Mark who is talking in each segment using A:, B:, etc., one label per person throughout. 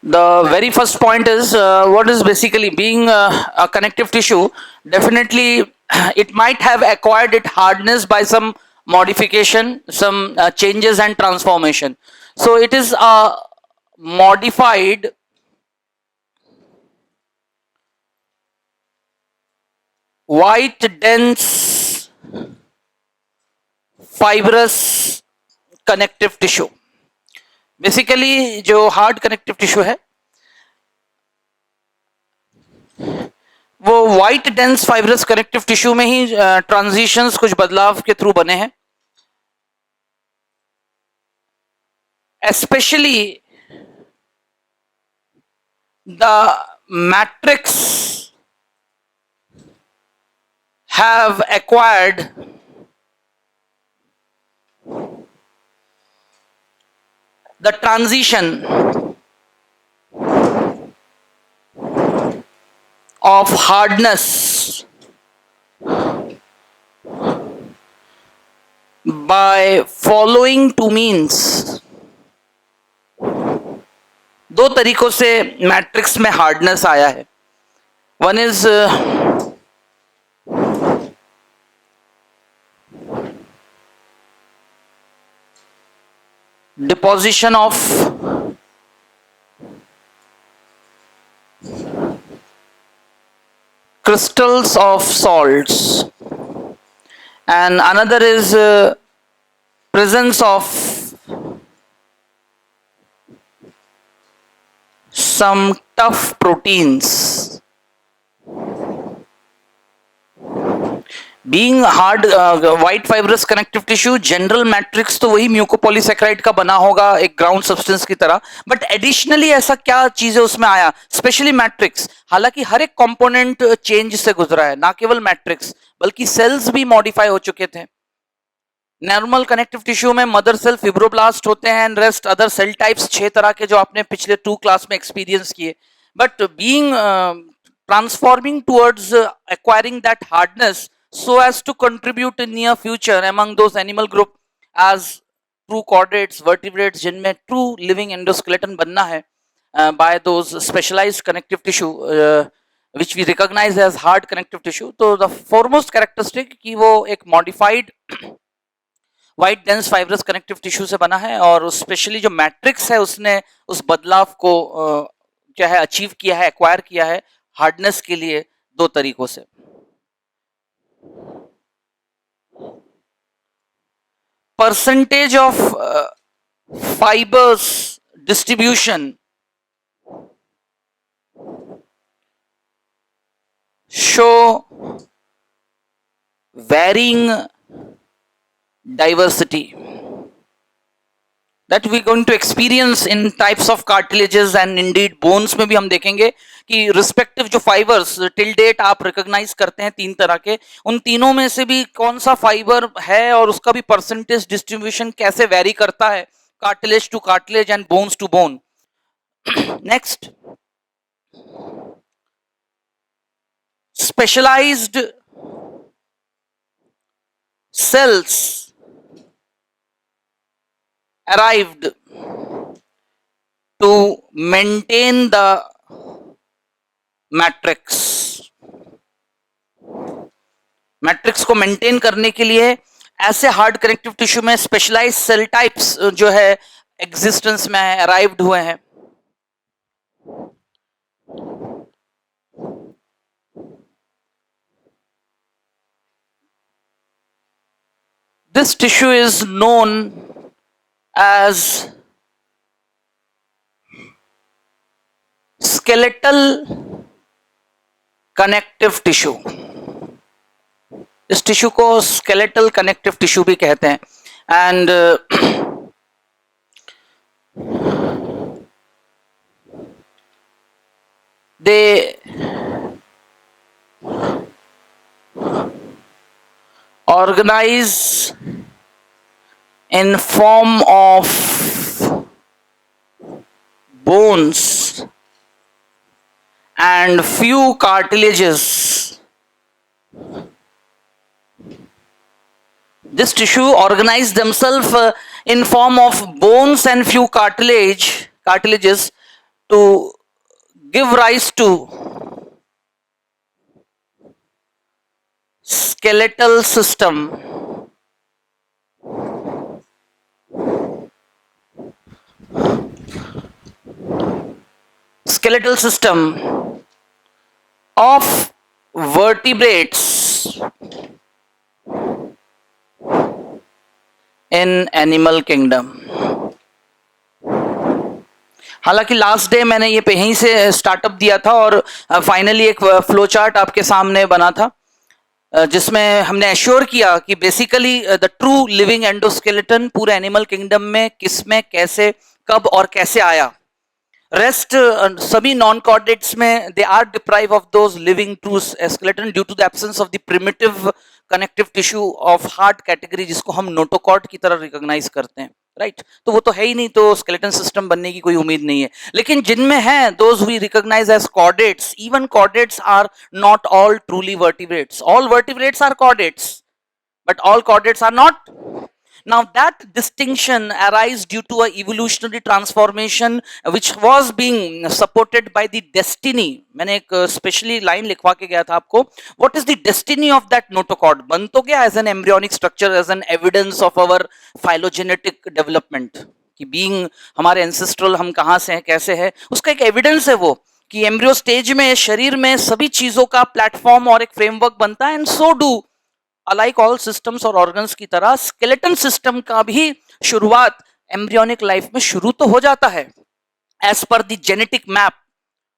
A: The very first point is what is basically being a connective tissue. Definitely, it might have acquired its hardness by some modification, some changes and transformation. So it is a modified white dense fibrous connective tissue. Basically जो hard connective tissue है वो white dense fibrous connective tissue में ही transitions कुछ बदलाव के through बने हैं. Especially the matrix have acquired the transition of hardness by following two means. दो तरीकों से मैट्रिक्स में हार्डनेस आया है. One is deposition of crystals of salts, and another is presence of some tough proteins. Being hard white fibrous connective tissue, general matrix तो वही mucopolysaccharide का बना होगा एक ग्राउंड सब्सटेंस की तरह, बट एडिशनली ऐसा क्या चीज है उसमें आया, स्पेशली मैट्रिक्स. हालांकि हर एक कंपोनेंट चेंज से गुजरा है, ना केवल मैट्रिक्स बल्कि सेल्स भी मॉडिफाई हो चुके थे. नॉर्मल कनेक्टिव टिश्यू में मदर सेल, फिब्रोब्लास्ट होते हैं and rest other cell types 6 तरह के जो आपने पिछले 2 क्लास में एक्सपीरियंस किए. But being transforming towards acquiring that hardness so as to contribute in near future among those animal group as true chordates, vertebrates जिनमें true living endoskeleton बनना है by those specialized connective tissue which we recognize as hard connective tissue. तो the foremost characteristic कि वो एक modified white dense fibrous connective tissue से बना है, और स्पेशली जो मैट्रिक्स है उसने उस बदलाव को क्या है अचीव किया है, एक्वायर किया है हार्डनेस के लिए दो तरीकों से. Percentage of fibers distribution show varying diversity that we going to experience in types of cartilages and indeed bones में भी हम देखेंगे कि रिस्पेक्टिव जो फाइबर्स टिल डेट आप रिकॉग्नाइज करते हैं 3 तरह के, उन तीनों में से भी कौन सा फाइबर है और उसका भी परसेंटेज डिस्ट्रीब्यूशन कैसे वेरी करता है cartilage to cartilage and bones to bone. Next, specialised cells arrived to maintain the matrix. Matrix को मेंटेन करने के लिए ऐसे हार्ड कनेक्टिव टिश्यू में स्पेशलाइज्ड सेल टाइप्स जो है एग्जिस्टेंस में अराइव्ड हुए हैं. This tissue is known as skeletal connective tissue. इस टिश्यू को स्केलेटल कनेक्टिव टिश्यू भी कहते हैं. And they organize in form of bones and few cartilages. This tissue organize themselves in form of bones and few cartilages, to give rise to skeletal system of vertebrates in animal kingdom. हालांकि last day मैंने ये यहीं से startup दिया था और finally एक flow chart आपके सामने बना था जिसमें हमने एश्योर किया कि basically the true living endoskeleton पूरे एनिमल किंगडम में किसमें कैसे कब और कैसे आया. रेस्ट सभी नॉन कॉर्डेट्स में they are deprive of those living true skeleton due to the absence of the primitive connective tissue of heart category जिसको हम नोटोकॉर्ड की तरह रिकॉग्नाइज करते हैं. राइट तो वो तो है ही नहीं, तो स्केलेटन सिस्टम बनने की कोई उम्मीद नहीं है. लेकिन जिनमें है those we recognise as chordates, even chordates are not all truly vertebrates. All vertebrates are chordates but all chordates are not. Now that distinction arises due to a evolutionary transformation which was being supported by the destiny. मैंने एक specially line लिखवा के गया था आपको. What is the destiny of that notochord? बन तो गया as an embryonic structure, as an evidence of our phylogenetic development कि being हमारे ancestral हम कहाँ से हैं कैसे है उसका एक evidence है वो कि एम्ब्रियो स्टेज में शरीर में सभी चीजों का प्लेटफॉर्म और एक फ्रेमवर्क बनता है. And so do alike all systems और ऑर्गन्स की तरह स्केलेटन सिस्टम का भी शुरुआत एम्ब्रियोनिक लाइफ में शुरू तो हो जाता है as per the genetic map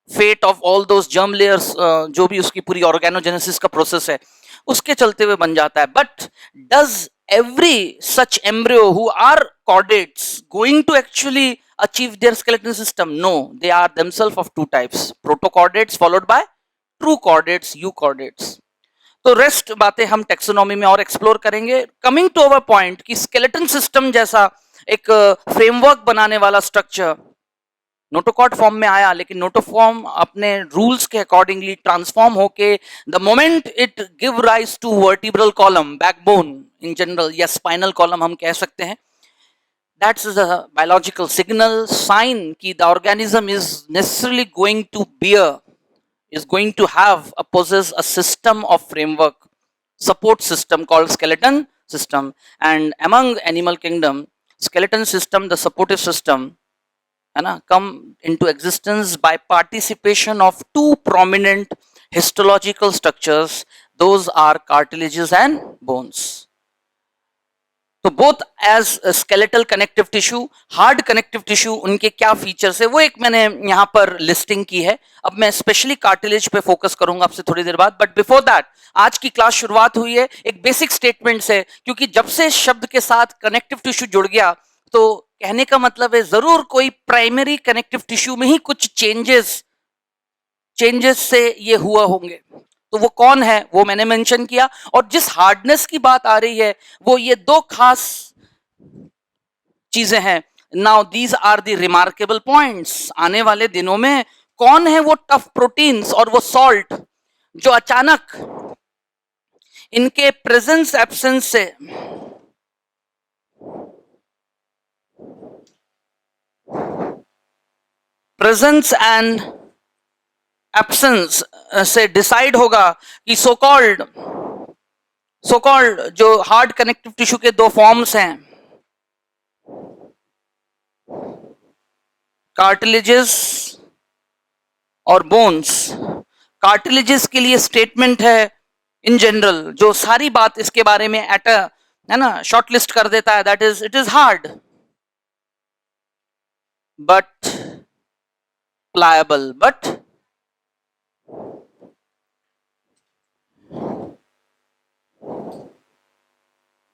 A: fate of all those germ layers, जो भी उसकी पूरी ऑर्गेनोजेनेसिस का प्रोसेस है उसके चलते हुए बन जाता है. But does every such embryo who are chordates going to actually achieve their skeleton system? No, they are themselves of two types, protochordates followed by true chordates, euchordates. तो रेस्ट बातें हम टेक्सोनॉमी में और एक्सप्लोर करेंगे. Coming to our point कि skeleton system जैसा एक framework बनाने वाला स्ट्रक्चर नोटोकॉर्ड फॉर्म में आया, लेकिन नोटोफॉर्म अपने रूल्स के अकॉर्डिंगली ट्रांसफॉर्म होके the moment it give rise to vertebral column, backbone in general या स्पाइनल कॉलम हम कह सकते हैं, that's a biological signal sign कि the organism is necessarily going to bear, is going to have possess a system of framework support system called skeleton system. And among animal kingdom, skeleton system, the supportive system come into existence by participation of two prominent histological structures. Those are cartilages and bones. तो both as skeletal connective tissue, hard connective tissue, उनके क्या features है वो एक मैंने यहां पर listing की है. अब मैं स्पेशली कार्टिलेज पे फोकस करूंगा आपसे थोड़ी देर बाद. बट बिफोर दैट आज की क्लास शुरुआत हुई है एक बेसिक स्टेटमेंट से, क्योंकि जब से शब्द के साथ कनेक्टिव टिश्यू जुड़ गया तो कहने का मतलब है जरूर कोई प्राइमरी कनेक्टिव टिश्यू में ही कुछ चेंजेस से ये हुआ होंगे. तो वो कौन है वो मैंने मेंशन किया. और जिस हार्डनेस की बात आ रही है वो ये दो खास चीजें हैं. Now these are the remarkable points. आने वाले दिनों में कौन है वो टफ प्रोटीन्स और वो सॉल्ट जो अचानक इनके प्रेजेंस एब्सेंस से प्रेजेंस एंड एब्सेंस से डिसाइड होगा कि सो कॉल्ड जो हार्ड कनेक्टिव टिश्यू के दो फॉर्म्स हैं, कार्टिलेजेस और बोन्स. कार्टिलेजेस के लिए स्टेटमेंट है इन जनरल जो सारी बात इसके बारे में एट है ना शॉर्ट लिस्ट कर देता है, that is it is hard but pliable. But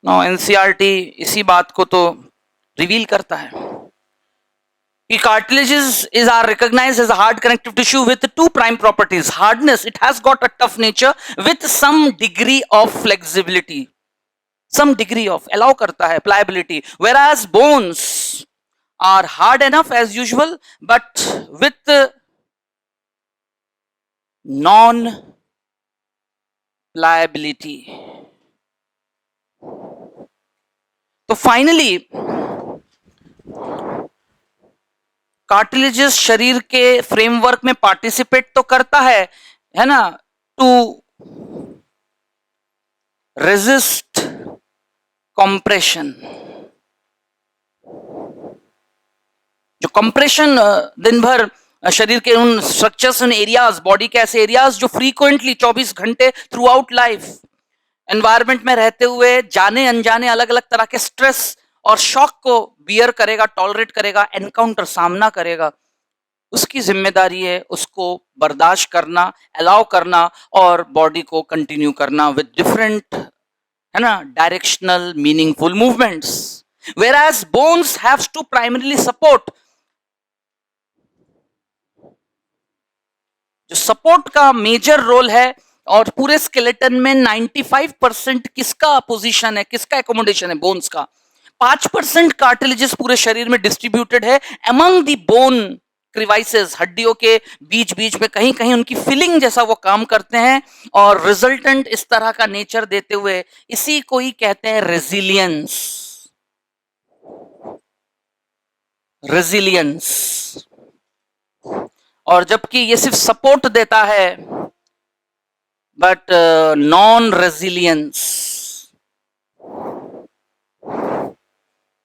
A: no NCERT इसी बात को तो रिवील करता है कि cartilages is are recognized as a hard connective tissue with two prime properties. Hardness, it has got a tough nature with some degree of flexibility, some degree of allow करता है pliability, whereas bones are hard enough as usual but with non pliability. तो finally cartilages शरीर के framework में participate तो करता है ना, टू रेजिस्ट कंप्रेशन। जो कंप्रेशन दिन भर शरीर के उन स्ट्रक्चर्स एंड एरियाज, बॉडी के ऐसे एरियाज जो फ्रीक्वेंटली 24 घंटे थ्रू आउट लाइफ एनवायरमेंट में रहते हुए जाने अनजाने अलग अलग तरह के स्ट्रेस और शॉक को बियर करेगा, टॉलरेट करेगा, एनकाउंटर सामना करेगा, उसकी जिम्मेदारी है उसको बर्दाश्त करना, अलाउ करना और बॉडी को कंटिन्यू करना विद डिफरेंट, है ना, directional meaningful movements. whereas bones have to primarily support, जो सपोर्ट का मेजर रोल है, और पूरे स्केलेटन में 95% किसका पोजीशन है, किसका एकोमोडेशन है, बोन्स का। 5% कार्टिलेजेस पूरे शरीर में डिस्ट्रीब्यूटेड है अमंग द बोन क्रिवाइसेस, हड्डियों के बीच बीच में कहीं कहीं उनकी फिलिंग जैसा वो काम करते हैं, और रिजल्टेंट इस तरह का नेचर देते हुए इसी को ही कहते हैं रेजिलियंस। रेजिलियंस। और जबकि ये सिर्फ सपोर्ट देता है, but non resilience.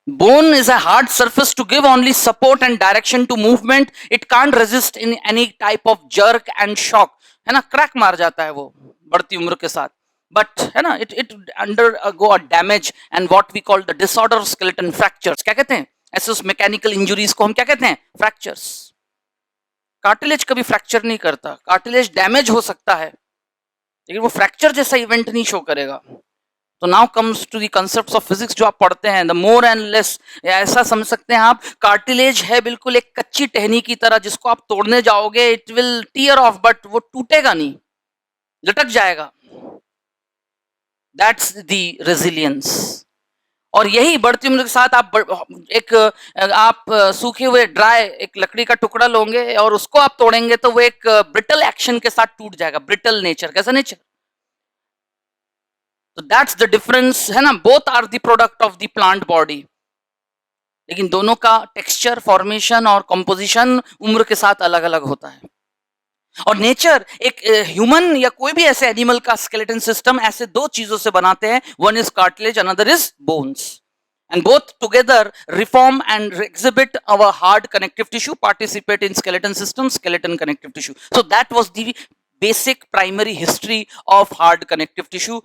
A: Bone is a hard surface to give only support and direction to movement. It can't resist in any type of jerk and shock, है ना, क्रैक मार जाता है वो बढ़ती उम्र के साथ, बट है ना, it undergo a damage and what we call the disorder of skeleton fractures। क्या कहते हैं ऐसे उस मैकेनिकल इंजुरीज को हम क्या कहते हैं, फ्रैक्चर्स। कार्टिलेज कभी फ्रैक्चर नहीं करता, कार्टिलेज डैमेज हो सकता है लेकिन वो फ्रैक्चर जैसा इवेंट नहीं शो करेगा। तो now comes to the concepts of physics जो आप पढ़ते हैं, द मोर एंड लेस, ऐसा समझ सकते हैं आप, कार्टिलेज है बिल्कुल एक कच्ची टहनी की तरह, जिसको आप तोड़ने जाओगे it will tear off, but वो टूटेगा नहीं, लटक जाएगा। That's the resilience. और यही बढ़ती उम्र के साथ आप सूखे हुए ड्राई एक लकड़ी का टुकड़ा लोगे और उसको आप तोड़ेंगे तो वो एक ब्रिटल एक्शन के साथ टूट जाएगा। ब्रिटल नेचर, कैसा नेचर? तो दैट्स द डिफरेंस, है ना, both are the product of the plant body, लेकिन दोनों का टेक्सचर, फॉर्मेशन और कंपोजिशन उम्र के साथ अलग अलग होता है। और नेचर एक ह्यूमन या कोई भी ऐसे एनिमल का स्केलेटन सिस्टम ऐसे दो चीजों से बनाते हैं, one is cartilage, another is bones, and both together reform and exhibit our hard connective tissue, participate in skeleton system, skeleton connective tissue. So that was the basic primary history of hard connective tissue.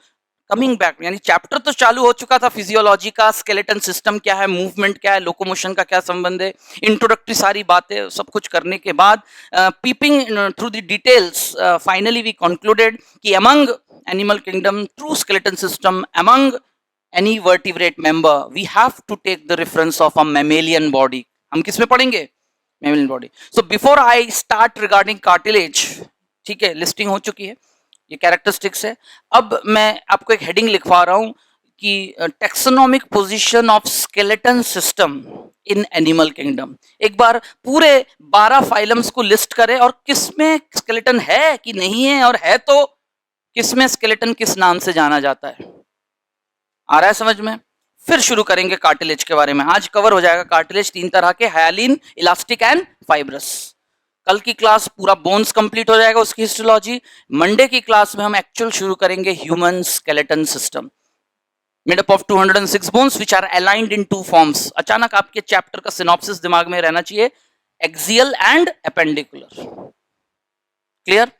A: Coming back, यानी chapter तो चालू हो चुका था physiology का, skeleton system क्या है, movement क्या है, लोकोमोशन का क्या संबंध है, इंट्रोडक्टरी सारी बातें सब कुछ करने के बाद peeping through the details, finally we concluded कि among animal kingdom, through skeleton system, among any vertebrate member we have to take the reference of a mammalian body। हम किस में पढ़ेंगे? mammalian body। So before I start regarding cartilage, ठीक है, listing हो चुकी है, ये कैरेक्टरिस्टिक्स है। अब मैं आपको एक हेडिंग लिखवा रहा हूं कि taxonomic position of skeleton system in animal kingdom. एक बार पूरे 12 फाइलम्स को लिस्ट करें और किसमें स्केलेटन है कि नहीं है, और है तो किसमें स्केलेटन किस नाम से जाना जाता है। आ रहा है समझ में? फिर शुरू करेंगे कार्टिलेज के बारे में। आज कवर हो जाएगा कार्टिलेज, 3 तरह के, हायालिन, इलास्टिक एंड फाइब्रस। कल की क्लास पूरा बोन्स कंप्लीट हो जाएगा, उसकी हिस्टोलॉजी। मंडे की क्लास में हम एक्चुअल शुरू करेंगे human skeleton system made up of 206 bones which are aligned in 2 forms. अचानक आपके चैप्टर का सिनॉप्सिस दिमाग में रहना चाहिए, एक्सियल एंड एपेंडिकुलर। क्लियर?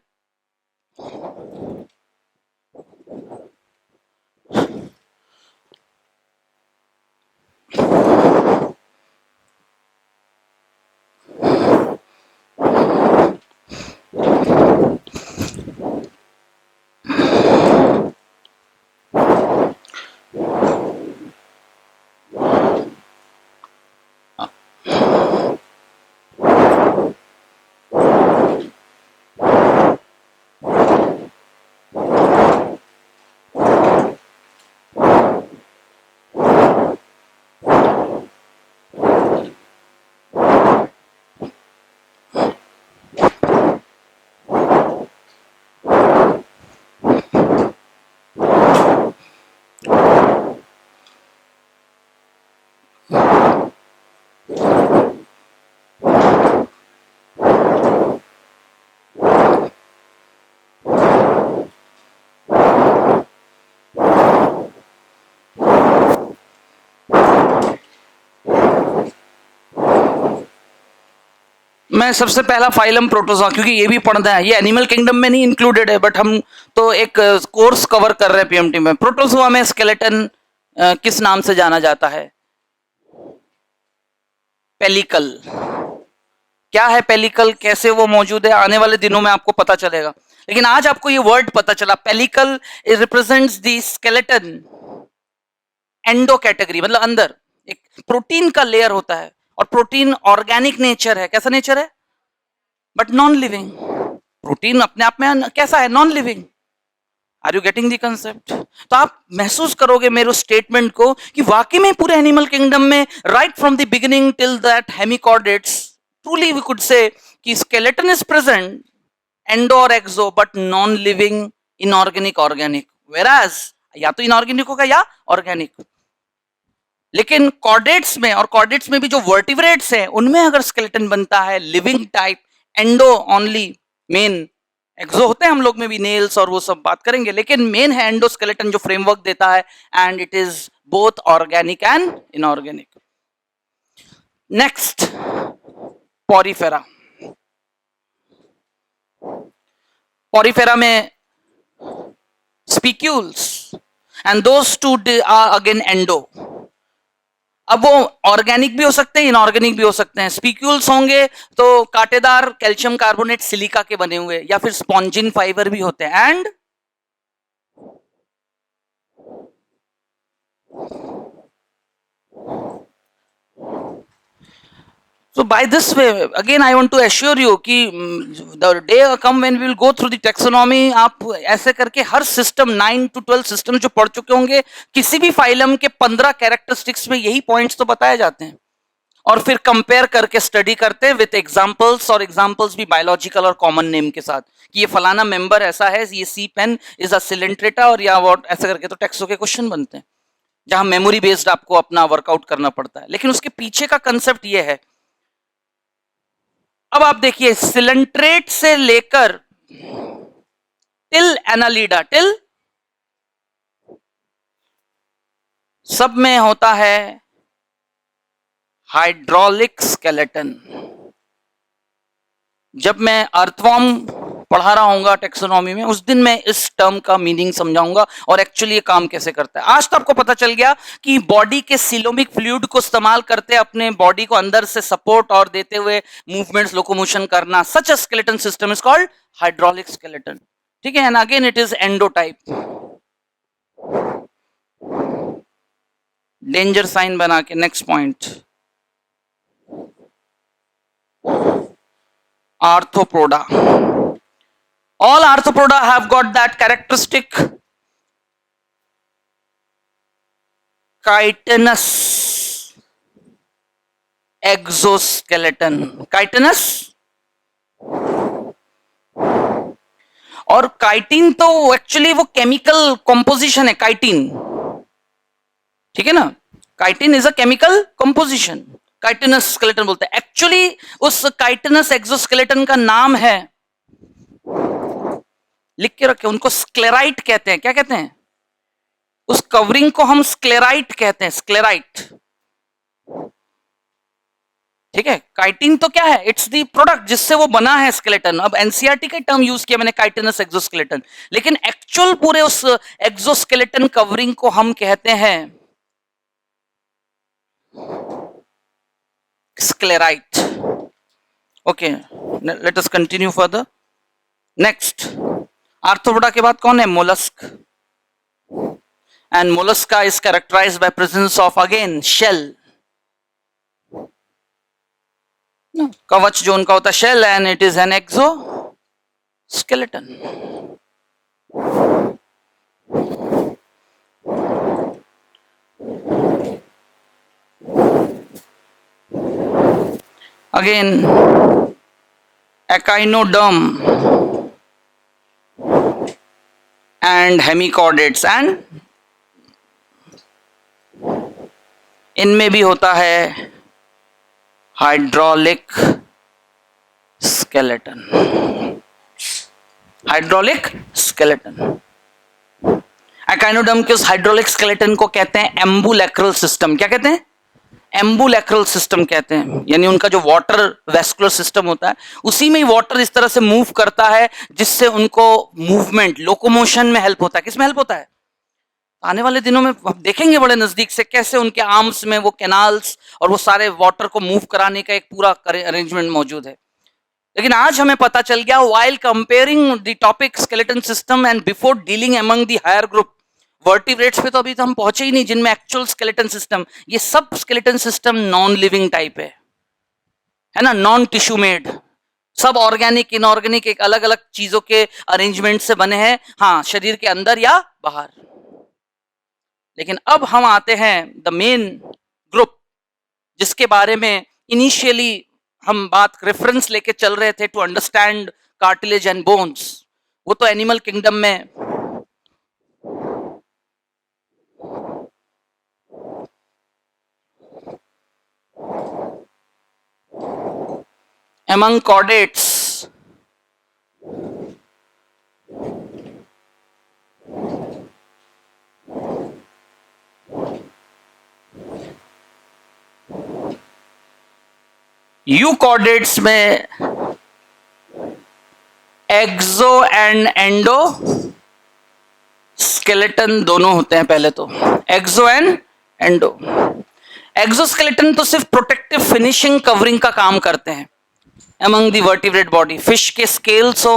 A: मैं सबसे पहला फाइलम प्रोटोजोआ, क्योंकि ये भी पढ़ना है, ये एनिमल किंगडम में नहीं इंक्लूडेड है, बट हम तो एक कोर्स कवर कर रहे हैं पीएमटी में। प्रोटोजोआ में स्केलेटन किस नाम से जाना जाता है? पेलिकल। क्या है पेलिकल, कैसे वो मौजूद है, आने वाले दिनों में आपको पता चलेगा। लेकिन आज आपको ये वर्ड पता चला, pellicle it represents the skeleton endo category, मतलब अंदर एक प्रोटीन का लेयर होता है, और प्रोटीन ऑर्गेनिक नेचर है। कैसा नेचर है? But non living. प्रोटीन अपने आप में कैसा है? Non living. Are you getting the concept? तो आप महसूस करोगे मेरे स्टेटमेंट को कि वाकई में पूरे एनिमल किंगडम में right from the beginning till that hemichordates, truly we could say कि स्केलेटन इज प्रेजेंट, एंडो और exo, but non living, inorganic, organic. Whereas या तो इनऑर्गेनिक होगा या ऑर्गेनिक। लेकिन कॉर्डेट्स में, और कॉर्डेट्स में भी जो वर्टिब्रेट्स हैं उनमें अगर स्केलेटन बनता है living type, endo only, main exo होते हैं हम लोग में भी, नेल्स और वो सब बात करेंगे, लेकिन मेन है एंडोस्केलेटन जो फ्रेमवर्क देता है, and it is both organic and inorganic. Next, Porifera. Porifera में spicules and those too are again endo. अब वो ऑर्गेनिक भी हो सकते हैं, इनऑर्गेनिक भी हो सकते हैं। स्पीक्यूल्स होंगे तो कांटेदार कैल्शियम कार्बोनेट सिलिका के बने हुए, या फिर स्पॉन्जिन फाइबर भी होते हैं। And so by this way again I want to assure you कि the day come when we will go through the taxonomy, आप ऐसे करके हर सिस्टम 9 to 12 सिस्टम जो पढ़ चुके होंगे, किसी भी फाइलम के 15 कैरेक्टरिस्टिक्स में यही पॉइंट्स तो बताए जाते हैं, और फिर कंपेयर करके स्टडी करते हैं विद एग्जांपल्स, और एग्जांपल्स भी बायोलॉजिकल और कॉमन नेम के साथ, कि ये फलाना मेंबर ऐसा है, ये सी पेन इज अ सिलेंट्रेटा, और या व्हाट, ऐसे करके तो टेक्सो के क्वेश्चन बनते हैं, जहां मेमोरी बेस्ड आपको अपना वर्कआउट करना पड़ता है। लेकिन उसके पीछे का कंसेप्ट ये है। अब आप देखिए, सिलेंट्रेट से लेकर टिल एनालिडा, टिल सब में होता है हाइड्रोलिक स्केलेटन। जब मैं अर्थवॉर्म पढ़ा रहा हूँ टेक्सोनॉमी में, उस दिन मैं इस टर्म का मीनिंग समझाऊंगा और एक्चुअली ये काम कैसे करता है। आज तो आपको पता चल गया कि बॉडी के सिलोमिक फ्लूइड को इस्तेमाल करते अपने बॉडी को अंदर से सपोर्ट और देते हुए मूवमेंट्स, लोकोमोशन करना, such a skeleton system is called hydraulic skeleton. ठीक है, and again it is endotype. Danger sign बना के next point, arthropoda. All arthropoda have got that characteristic chitinous exoskeleton. Chitinous, और काइटिन तो एक्चुअली वो chemical composition है, chitin. ठीक है ना, chitin is a chemical composition, chitinous skeleton बोलते हैं। एक्चुअली उस काइटिनस एक्सोस्केलेटन का नाम है, लिख के रखे, उनको स्क्लेराइट कहते हैं। क्या कहते हैं? उस कवरिंग को हम स्क्लेराइट कहते हैं, स्क्लेराइट। ठीक है, काइटिन तो क्या है? इट्स द प्रोडक्ट जिससे वो बना है स्केलेटन। अब एनसीईआरटी का टर्म यूज किया मैंने, काइटिनस एक्सोस्केलेटन, लेकिन एक्चुअल पूरे उस एक्सोस्केलेटन कवरिंग को हम कहते हैं sclerite. Okay, let us continue further. Next, arthropoda के बाद कौन है? Mollusc. And mollusca is characterized by presence of again shell. कवच जो उनका होता है shell, and it is an exoskeleton. Again, echinoderm and hemichordates, and इनमें भी होता है hydraulic skeleton. Hydraulic skeleton, echinoderm के उस हाइड्रोलिक स्केलेटन को कहते हैं एम्बुलेक्रल सिस्टम। क्या कहते हैं? एम्बुलैक्रल सिस्टम कहते हैं, यानी उनका जो वाटर वेस्कुलर सिस्टम होता है उसी में ही वाटर इस तरह से मूव करता है जिससे उनको मूवमेंट लोकोमोशन में हेल्प होता है। किसमें हेल्प होता है? आने वाले दिनों में हम देखेंगे बड़े नजदीक से कैसे उनके आर्म्स में वो कैनाल्स और वो सारे वाटर को मूव कराने का एक पूरा अरेंजमेंट मौजूद है। लेकिन आज हमें पता चल गया, while comparing the topic skeleton system and before dealing among the higher group vertebrates पे तो अभी तो हम पहुंचे ही नहीं जिनमें एक्चुअल स्केलेटन सिस्टम, ये सब skeleton system non living type है ना, नॉन टिश्यू मेड, सब ऑर्गेनिक इनऑर्गेनिक एक अलग अलग चीजों के अरेंजमेंट से बने हैं, हाँ शरीर के अंदर या बाहर। लेकिन अब हम आते हैं द मेन ग्रुप जिसके बारे में इनिशियली हम बात रेफरेंस लेके चल रहे थे to understand cartilage and bones. वो तो एनिमल किंगडम में among chordates यूकॉर्डेट्स में एक्सो एंड एंडो स्केलेटन दोनों होते हैं। पहले तो एक्सो एंड एंडो। एक्सोस्केलेटन तो सिर्फ प्रोटेक्टिव फिनिशिंग कवरिंग का काम करते हैं among the vertebrate body. Fish के स्केल्स हो,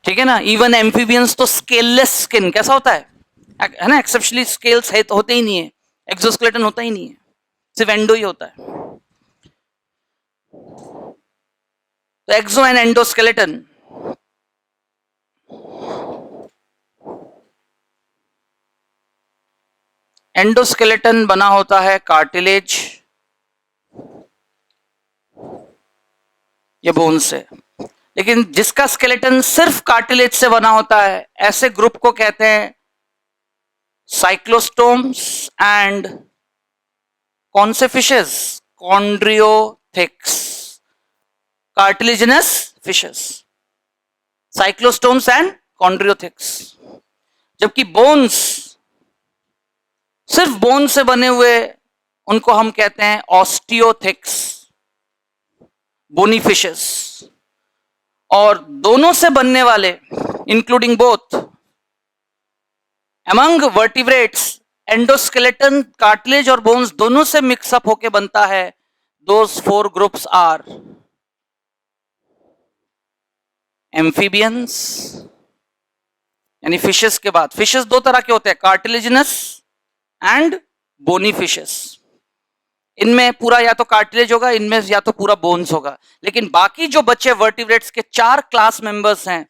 A: ठीक है ना, इवन एम्फीबियंस तो स्केललेस स्किन कैसा होता है ना, एक्सेप्शनली स्केल्स है तो होते ही नहीं है, एक्सोस्केलेटन होता ही नहीं है, सिर्फ एंडो ही होता है। तो एक्सो एंड एंडोस्केलेटन, एंडोस्केलेटन बना होता है कार्टिलेज या बोन से, लेकिन जिसका स्केलेटन सिर्फ कार्टिलेज से बना होता है ऐसे ग्रुप को कहते हैं साइक्लोस्टोम्स एंड कौन से fishes, Chondrichthyes, cartilaginous fishes, cyclostomes and Chondrichthyes. जबकि बोन्स, सिर्फ बोन से बने हुए उनको हम कहते हैं ऑस्टियोथिक्स, बोनी फिशेस। और दोनों से बनने वाले including both among vertebrates, endoskeleton cartilage और बोन्स दोनों से मिक्सअप होके बनता है। Those four groups are amphibians, यानी फिशेस के बाद, फिशेस दो तरह के होते हैं, कार्टिलेजिनस एंड बोनी फिशेस। इनमें पूरा या तो कार्टिलेज होगा, इनमें या तो पूरा बोन्स होगा। लेकिन बाकी जो बच्चे वर्टिब्रेट्स के 4 क्लास मेंबर्स हैं,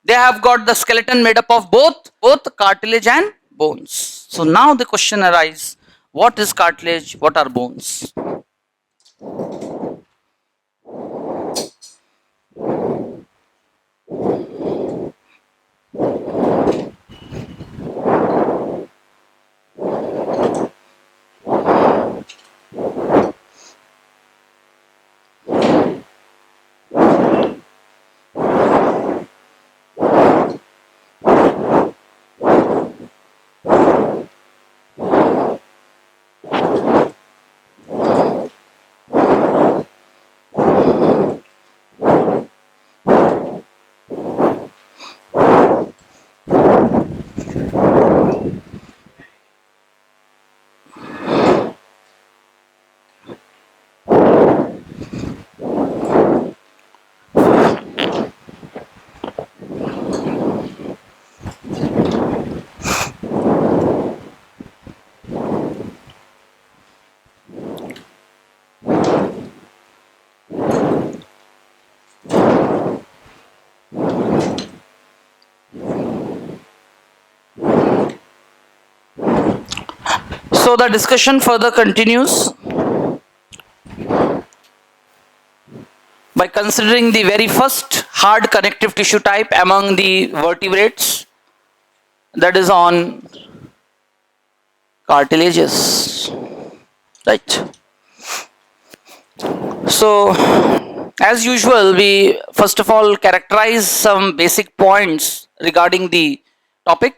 A: they have got the skeleton made up of both cartilage and bones. So now the question arises, what is cartilage, what are bones? So the discussion further continues by considering the very first hard connective tissue type among the vertebrates, that is on cartilages, right? So As usual, we first of all characterize some basic points regarding the topic.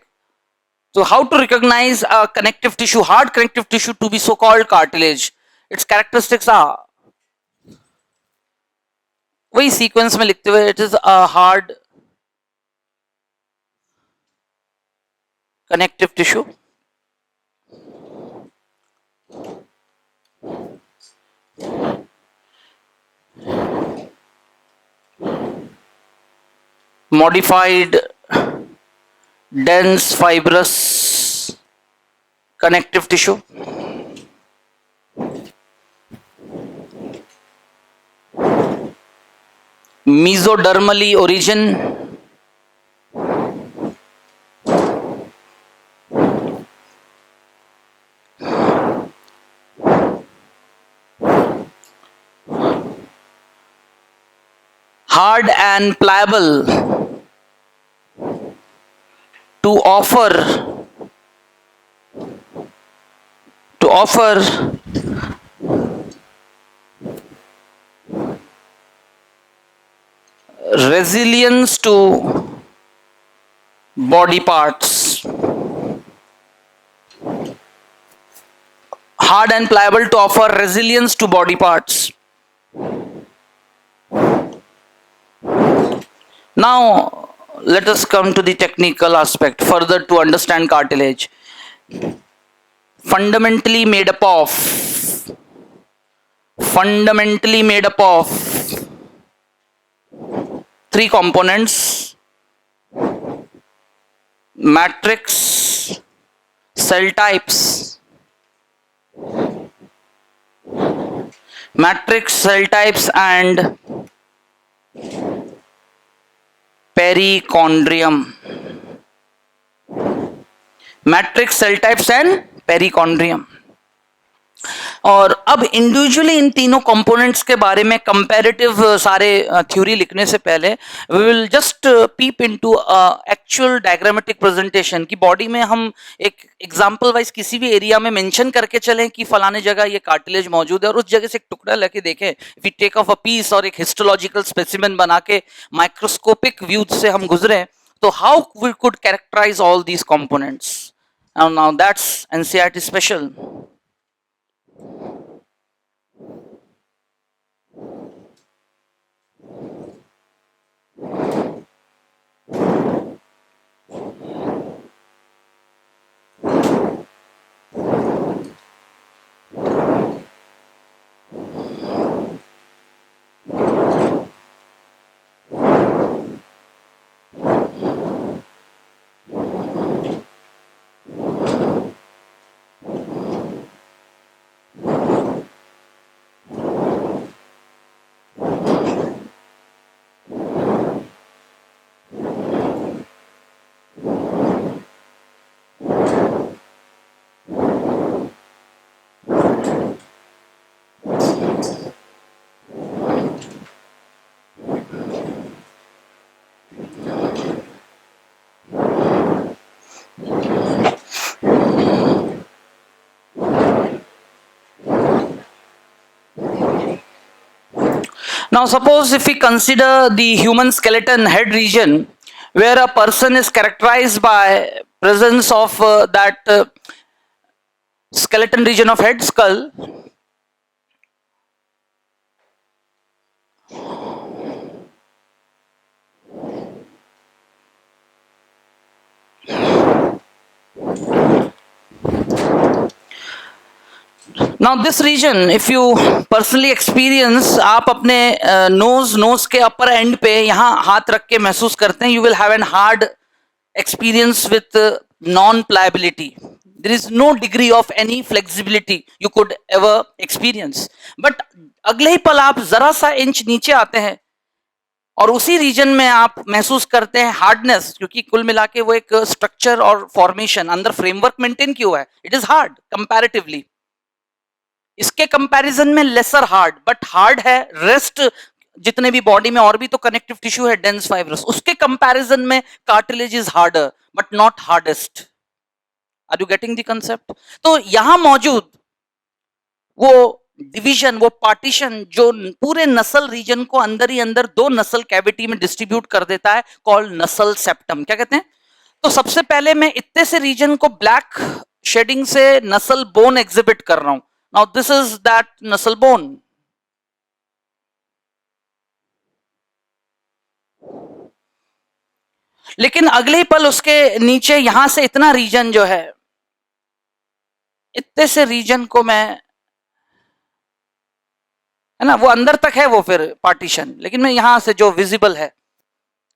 A: So, how to recognize a connective tissue, hard connective tissue to be so called cartilage? Its characteristics are, वही sequence में लिखते हुए, it is a hard connective tissue modified dense fibrous connective tissue mesodermally origin, hard and pliable to offer resilience to body parts. Hard and pliable to offer resilience to body parts. Now, let us come to the technical aspect further to understand cartilage. Fundamentally made up of three components: matrix, cell types, and perichondrium. Matrix, cell types and perichondrium. और अब individually इन तीनों components के बारे में comparative सारे theory लिखने से पहले we will just peep into actual diagrammatic presentation की बॉडी में हम एक एग्जांपल वाइज किसी भी एरिया में मेंशन करके चलें कि फलाने जगह ये कार्टिलेज मौजूद है और उस जगह से एक टुकड़ा लेके देखें. If we take off a piece और एक हिस्टोलॉजिकल स्पेसिमेन बना के माइक्रोस्कोपिक व्यू से हम गुजरे तो how we could characterise all these components. Now that's NCERT special. Now suppose if we consider the human skeleton head region where a person is characterized by presence of that skeleton region of head skull, now this region if you personally experience, आप अपने nose के upper end पे यहाँ हाथ रख के महसूस करते हैं, you will have an hard experience with non pliability. There is no degree of any flexibility you could ever experience. But अगले ही पल आप जरा सा इंच नीचे आते हैं और उसी रीजन में आप महसूस करते हैं हार्डनेस, क्योंकि कुल मिला के वो एक स्ट्रक्चर और फॉर्मेशन अंदर फ्रेमवर्क मेंटेन किया हुआ है. इट इज हार्ड कंपैरेटिवली, इसके कंपैरिजन में लेसर हार्ड, बट हार्ड है. रेस्ट जितने भी बॉडी में और भी तो कनेक्टिव टिश्यू है डेंस फाइब्रस, उसके कंपैरिजन में cartilage is harder but not hardest. Are you getting the concept? तो यहां मौजूद वो डिवीजन, वो पार्टीशन जो पूरे नसल रीजन को अंदर ही अंदर दो नसल कैविटी में डिस्ट्रीब्यूट कर देता है, कॉल्ड नसल सेप्टम। क्या कहते हैं? तो सबसे पहले मैं इतने से रीजन को ब्लैक शेडिंग से नसल बोन एग्जिबिट कर रहा हूं। नाउ दिस इज दैट नसल बोन। लेकिन अगले ही पल उसके नीचे यहां से इतना रीजन जो है, इतने से रीजन को मैं, है ना, वो अंदर तक है वो फिर पार्टीशन, लेकिन मैं यहां से जो विजिबल है,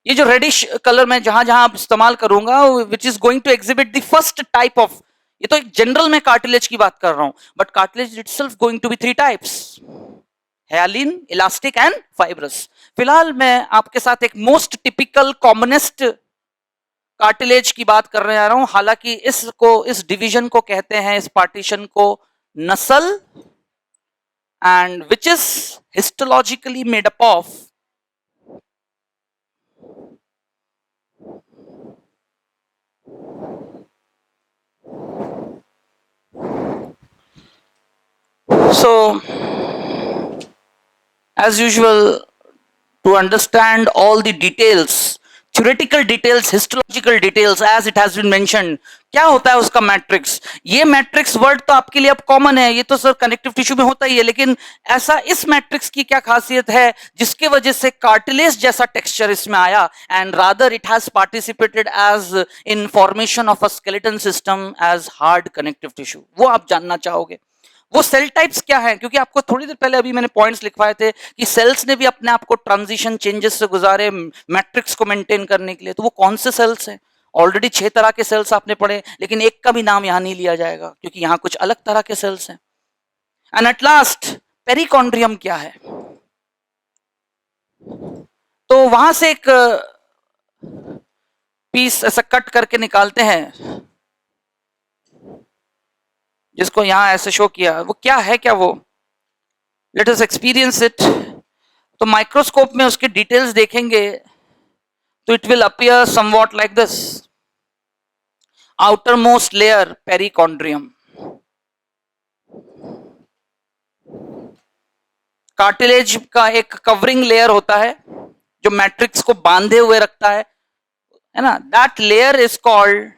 A: ये जो रेडिश कलर में जहां जहां इस्तेमाल करूंगा, which is going to exhibit the first type of, ये तो एक जनरल में कार्टिलेज की बात कर रहा हूं, but cartilage itself going to be three types, hyaline, elastic and fibrous. फिलहाल मैं आपके साथ एक मोस्ट टिपिकल कॉमनेस्ट कार्टिलेज की बात करने जा रहा हूं। हालांकि इस डिवीजन को कहते हैं, इस पार्टीशन को, नसल, and which is histologically made up of so as usual, to understand all the details, theoretical details, histological details, as it has been mentioned, क्या होता है उसका मैट्रिक्स। ये मैट्रिक्स वर्ड तो आपके लिए अब कॉमन है, ये तो सर कनेक्टिव टिश्यू में होता ही है, लेकिन ऐसा इस मैट्रिक्स की क्या खासियत है जिसके वजह से कार्टिलेज जैसा टेक्सचर इसमें आया, and rather it has participated as in formation of a skeleton system as hard connective tissue, वो आप जानना चाहोगे। वो सेल टाइप्स क्या है, क्योंकि आपको थोड़ी देर पहले अभी मैंने पॉइंट्स लिखवाए थे कि सेल्स ने भी अपने आप को ट्रांजिशन चेंजेस से गुजारे मैट्रिक्स को मेंटेन करने के लिए। तो वो कौन से सेल्स हैं? ऑलरेडी 6 तरह के सेल्स आपने पढ़े, लेकिन एक का भी नाम यहां नहीं लिया जाएगा क्योंकि यहां कुछ अलग तरह के सेल्स हैं। एंड एट लास्ट, पेरिकॉन्ड्रियम क्या है? तो वहां से एक पीस ऐसा कट करके निकालते हैं, जिसको यहां ऐसे शो किया। वो क्या है, क्या वो, लेट अस एक्सपीरियंस इट। तो माइक्रोस्कोप में उसके डिटेल्स देखेंगे तो it will appear somewhat like this, outer most layer perichondrium. Cartilage का एक कवरिंग लेयर होता है जो मैट्रिक्स को बांधे हुए रखता है ना, that layer is called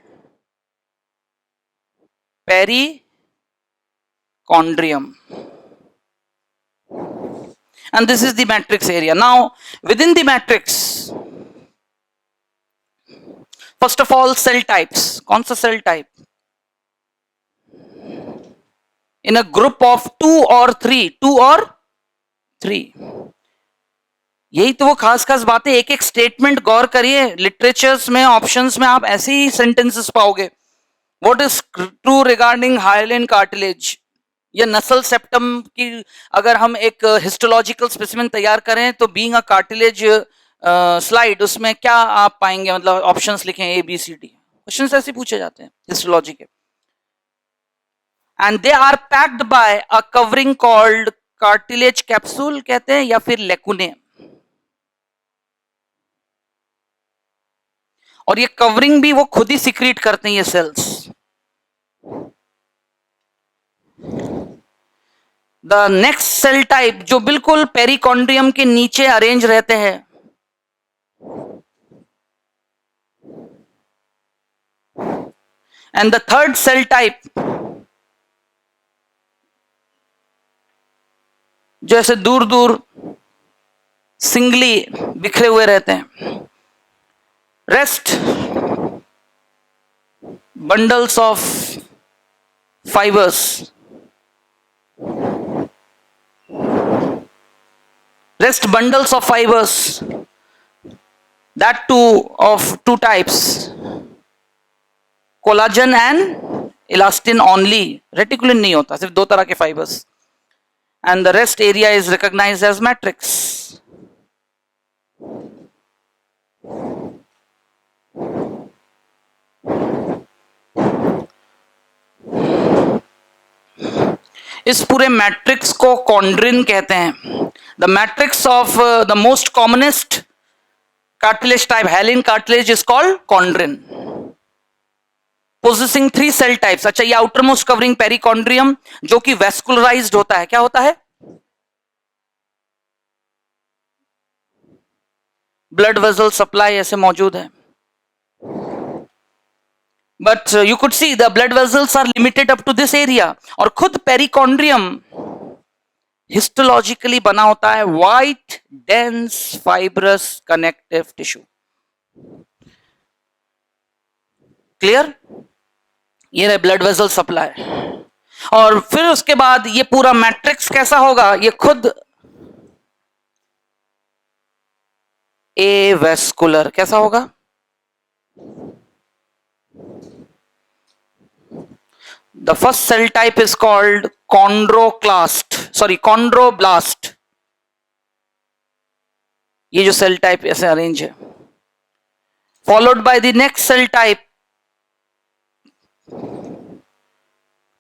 A: perichondrium, and this is the matrix area. Now within the matrix, first of all, cell types. कौन सा cell type? In a group of 2 or 3, यही तो वो खास खास बातें, एक एक स्टेटमेंट गौर करिए। लिटरेचर्स में, ऑप्शंस में आप ऐसे ही सेंटेंसेस पाओगे। What is true regarding hyaline cartilage या नसल सेप्टम की अगर हम एक हिस्टोलॉजिकल स्पेसिमेन तैयार करें तो बीइंग अ कार्टिलेज स्लाइड, उसमें क्या आप पाएंगे, मतलब ऑप्शंस लिखें A B C D, questions ऐसे पूछे जाते हैं हिस्टोलॉजी के। And they are packed by a covering called cartilage capsule कहते हैं, या फिर लेकुने। और ये कवरिंग भी वो खुद ही सिक्रीट करते हैं ये cells. The next cell type जो बिल्कुल पेरिकॉन्ड्रियम के नीचे अरेंज रहते हैं, and the third cell type जो ऐसे दूर दूर सिंगली बिखरे हुए रहते हैं, rest bundles of fibres, rest bundles of fibers, that too of 2 types, collagen and elastin only, reticulin नहीं होता, सिर्फ 2 तरह के fibres, and the rest area is recognized as matrix. इस पूरे मैट्रिक्स को कॉन्ड्रिन कहते हैं। The matrix of the most commonest cartilage type hyaline cartilage is called chondrin. possessing 3 cell types. अच्छा, ये आउटर मोस्ट कवरिंग पेरिकॉन्ड्रियम जो कि vascularised होता है, क्या होता है? ब्लड वेसल सप्लाई ऐसे मौजूद है, but you could see the blood vessels are limited up to this area. और खुद पेरिकॉन्ड्रियम हिस्टोलॉजिकली बना होता है white dense fibrous connective tissue. Clear? ये रहे ब्लड वेसल सप्लाई। और फिर उसके बाद ये पूरा मैट्रिक्स कैसा होगा? ये खुद एवेस्कुलर कैसा होगा? The first cell type is called chondroblast। ये जो सेल टाइप ऐसे अरेंज है, followed by the next cell type,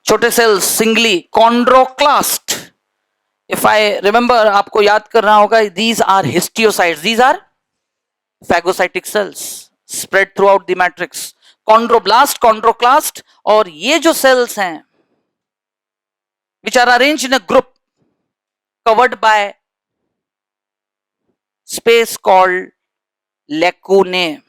A: छोटे cells singly, chondroclast. If I remember, आपको याद करना होगा, these are histiocytes, these are phagocytic cells spread throughout the matrix। chondroblast, chondroclast, और ये जो सेल्स हैं which are arranged in a group covered by space called lacunae,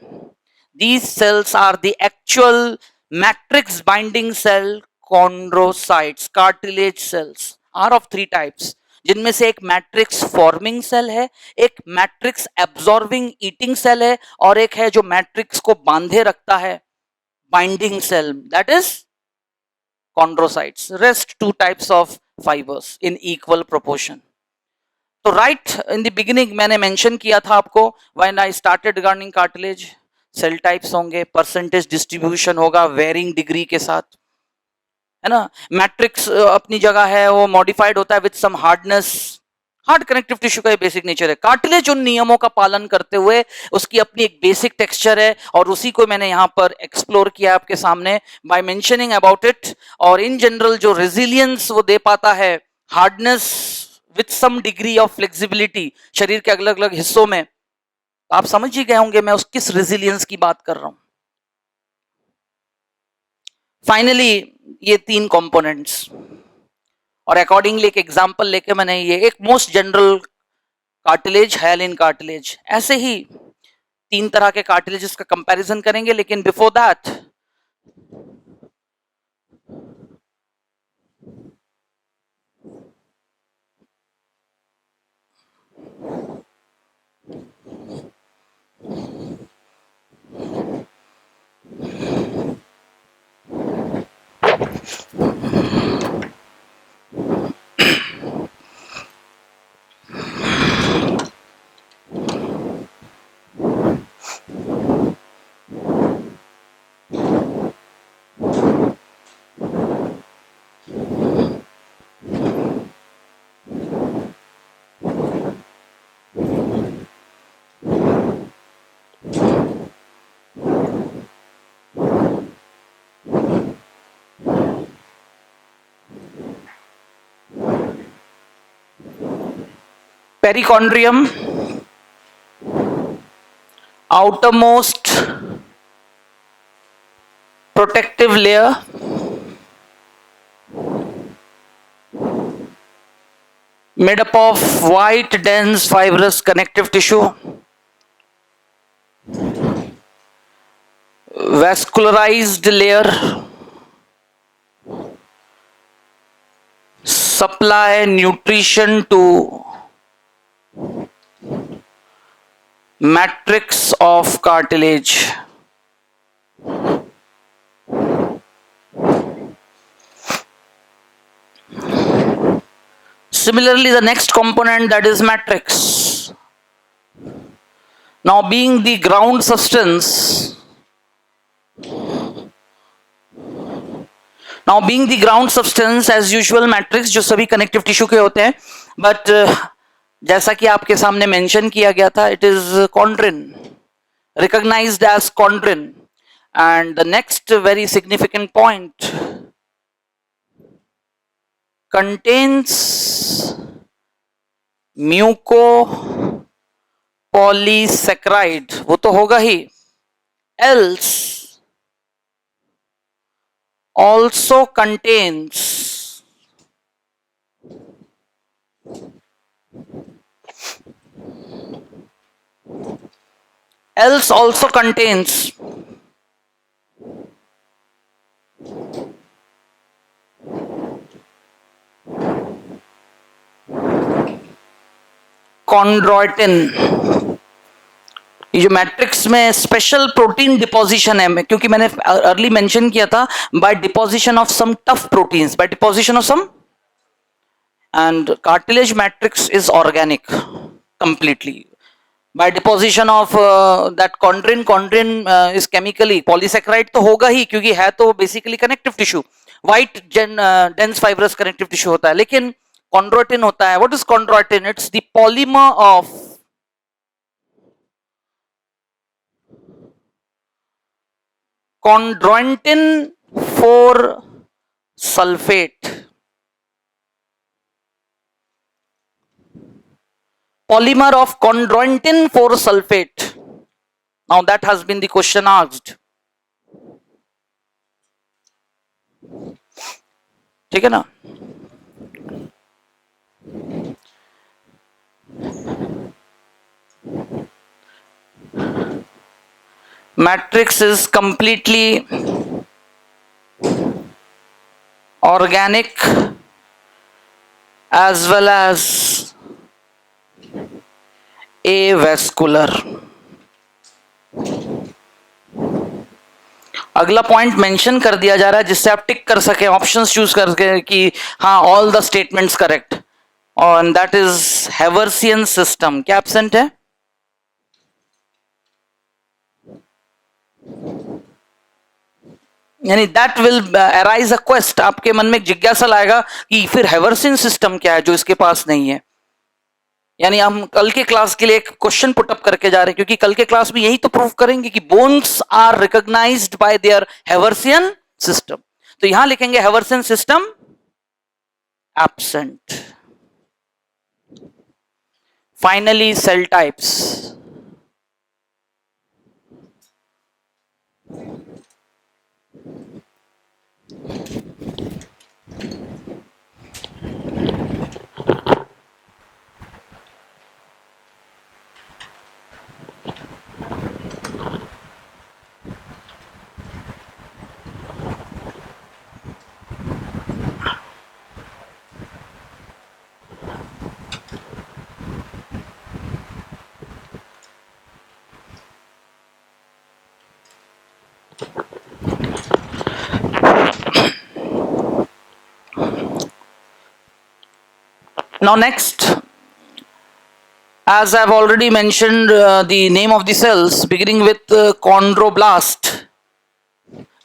A: these cells are the actual matrix binding cell chondrocytes। cartilage cells are of 3 types, जिनमें से एक matrix forming cell है, एक matrix absorbing eating cell है, और एक है जो मैट्रिक्स को बांधे रखता है, binding cell, that is chondrocytes. Rest 2 types of fibres in equal proportion. तो राइट इन द बिगिनिंग मैंने मेंशन किया था आपको, when I started regarding cartilage, cell types होंगे, परसेंटेज डिस्ट्रीब्यूशन होगा वेरिंग डिग्री के साथ, है ना। मैट्रिक्स अपनी जगह है, वो मॉडिफाइड होता है with some hardness, hard connective tissue का बेसिक नेचर है। कार्टिलेज उन नियमों का पालन करते हुए उसकी अपनी एक बेसिक टेक्सचर है, और उसी को मैंने यहां पर एक्सप्लोर किया आपके सामने बाय मेंशनिंग अबाउट इट। और इन जनरल जो रेजिलियंस वो दे पाता है, hardness with some degree of flexibility शरीर के अलग अलग हिस्सों में, आप समझ ही गए होंगे मैं उस किस रेजिलियंस की बात कर रहा हूं। फाइनली ये 3 कंपोनेंट्स, और अकॉर्डिंगली एक एग्जांपल लेके मैंने ये एक मोस्ट जनरल कार्टिलेज, हायलिन कार्टिलेज, ऐसे ही 3 तरह के कार्टिलेजेस का कंपैरिजन करेंगे। लेकिन before that perichondrium, outermost protective layer, made up of white dense fibrous connective tissue, vascularized layer, supply nutrition to matrix of cartilage. Similarly, the next component, that is matrix. Now being the ground substance, as usual matrix जो सभी connective tissue के होते हैं, but जैसा कि आपके सामने mention किया गया था, it is chondrin, recognized as chondrin. And the next very significant point, contains mucopolysaccharide, वो तो होगा ही, else also contains else also contains chondroitin। ये जो मैट्रिक्स में स्पेशल प्रोटीन डिपोजिशन है, क्योंकि मैंने अर्ली मेंशन किया था, by deposition of some tough proteins, by deposition of some, and cartilage matrix is organic completely by deposition of that chondrin is chemically polysaccharide तो होगा ही, क्योंकि है तो basically connective tissue, white dense fibrous connective tissue होता है, लेकिन chondroitin होता है। What is chondroitin? It's the polymer of chondroitin 4 sulfate, polymer of chondroitin 4 sulfate। Now that has been the question asked, ठीक है ना? Matrix is completely organic as well as avascular। अगला point mention कर दिया जा रहा है जिससे आप टिक कर सके, ऑप्शंस चूज करके कि हाँ ऑल द स्टेटमेंट्स करेक्ट, और दैट इज हेवर्सियन सिस्टम। क्या एब्सेंट है? यानी that will arise a quest, आपके मन में एक जिज्ञासा लाएगा कि फिर हेवर्सियन सिस्टम क्या है जो इसके पास नहीं है। यानी हम कल के क्लास के लिए एक क्वेश्चन पुटअप करके जा रहे हैं, क्योंकि कल के क्लास में यही तो प्रूव करेंगे कि bones are recognized by their Haversian system. तो यहां लिखेंगे Haversian system absent. Finally cell types. Now next, as I've already mentioned the name of the cells, beginning with chondroblast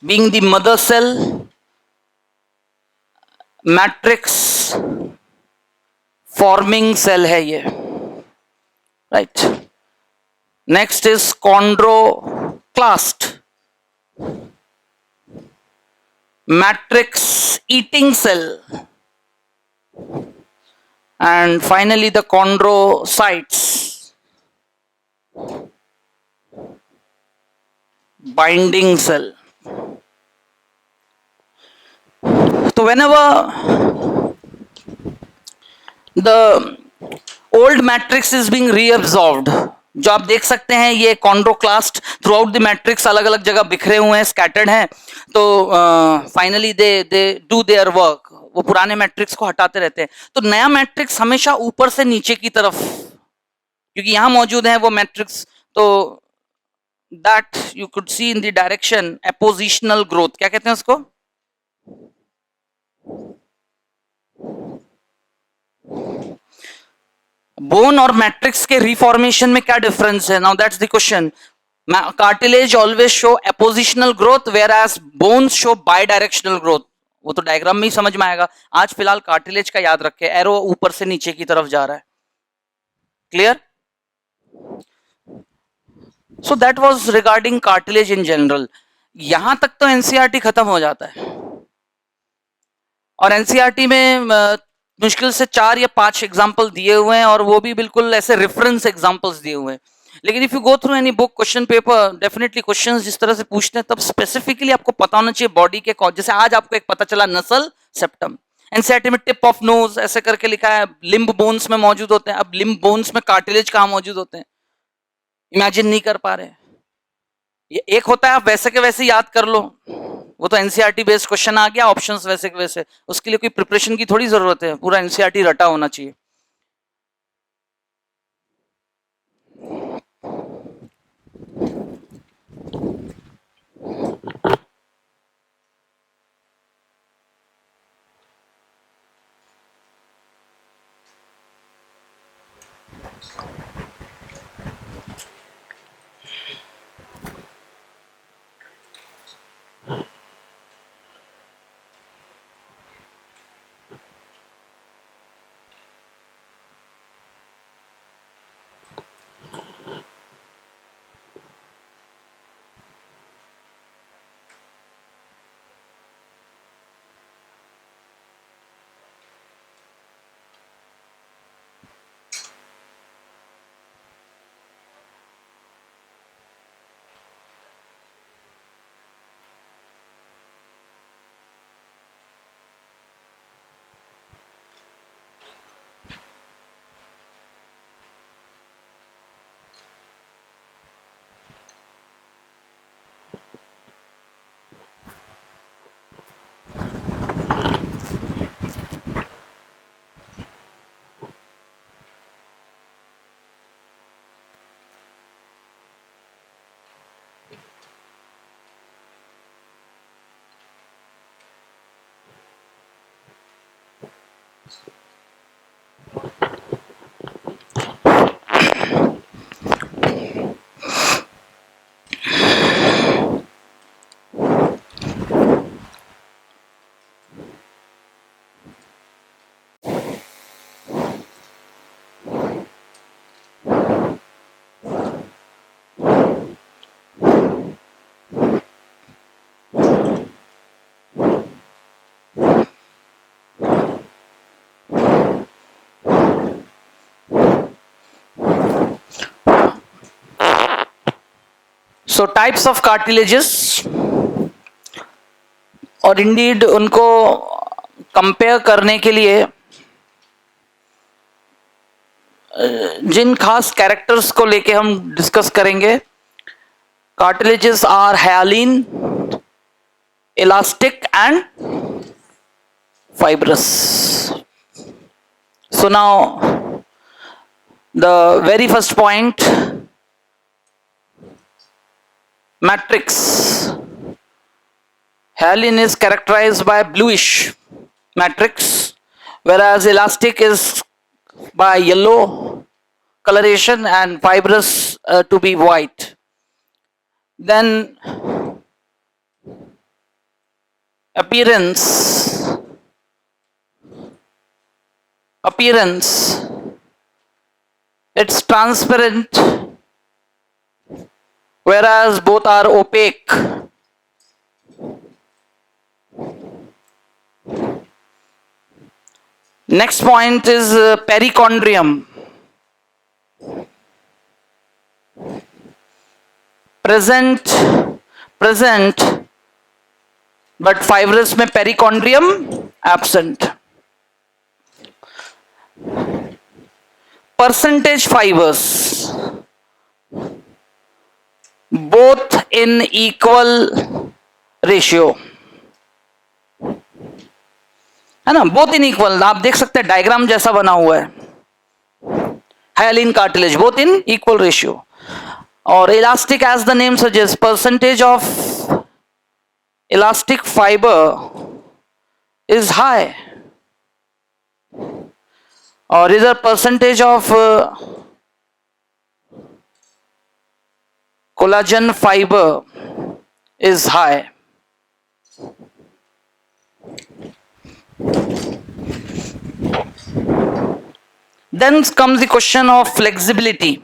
A: being the mother cell, matrix forming cell है ये, right? Next is chondroclast, matrix eating cell, and finally the chondrocytes, binding cell. So whenever the old matrix is being reabsorbed, जो आप देख सकते हैं ये chondroclast through out the matrix अलग अलग जगह बिखरे हुए हैं, स्कैटर्ड हैं, तो finally they do their work, वो पुराने मैट्रिक्स को हटाते रहते हैं। तो नया मैट्रिक्स हमेशा ऊपर से नीचे की तरफ, क्योंकि यहां मौजूद है वो मैट्रिक्स, तो that you could see in the direction appositional growth. क्या कहते हैं उसको? बोन और मैट्रिक्स के रिफॉर्मेशन में क्या डिफरेंस है? Now that's the question. Cartilage always show appositional growth whereas bones show bidirectional growth. वो तो डायग्राम में ही समझ में आएगा। आज फिलहाल कार्टिलेज का याद रखें, एरो ऊपर से नीचे की तरफ जा रहा है। Clear? So that was regarding cartilage in general. यहां तक तो एनसीईआरटी खत्म हो जाता है, और एनसीईआरटी में मुश्किल से 4 या 5 एग्जाम्पल दिए हुए हैं, और वो भी बिल्कुल ऐसे रेफरेंस एग्जाम्पल्स दिए हुए हैं। लेकिन if you go through any book question paper, definitely questions जिस तरह से पूछते हैं तब स्पेसिफिकली आपको पता होना चाहिए बॉडी के जैसे आज आपको एक पता चला नसल सेप्टम, एनसीईआरटी में टिप ऑफ नोज ऐसे करके लिखा है, लिम्ब बोन्स में मौजूद होते हैं। अब लिम्ब बोन्स में कार्टिलेज कहाँ मौजूद होते हैं, इमेजिन नहीं कर पा रहे। ये एक होता है आप वैसे के वैसे याद कर लो, वो तो एनसीईआरटी बेस्ड क्वेश्चन आ गया, ऑप्शंस वैसे के वैसे, उसके लिए कोई प्रिपरेशन की थोड़ी जरूरत है, पूरा एनसीईआरटी रटा होना चाहिए। सो टाइप्स ऑफ कार्टिलेजेस, और इंडीड उनको कंपेयर करने के लिए जिन खास कैरेक्टर्स को लेके हम डिस्कस करेंगे। Cartilages are hyaline, elastic and fibrous. So now the very first point, matrix. Hyaline is characterized by bluish matrix, whereas elastic is by yellow coloration and fibrous to be white. Then appearance, it's transparent, whereas both are opaque. Next point is perichondrium. Present but fibrous में perichondrium absent. Percentage fibers, both in equal ratio, है ना, both in equal. आप देख सकते हैं diagram जैसा बना हुआ है, hyaline cartilage both in equal ratio. और elastic, as the name suggests, percentage of elastic fiber is high, or is a percentage of collagen fiber is high. Then comes the question of flexibility.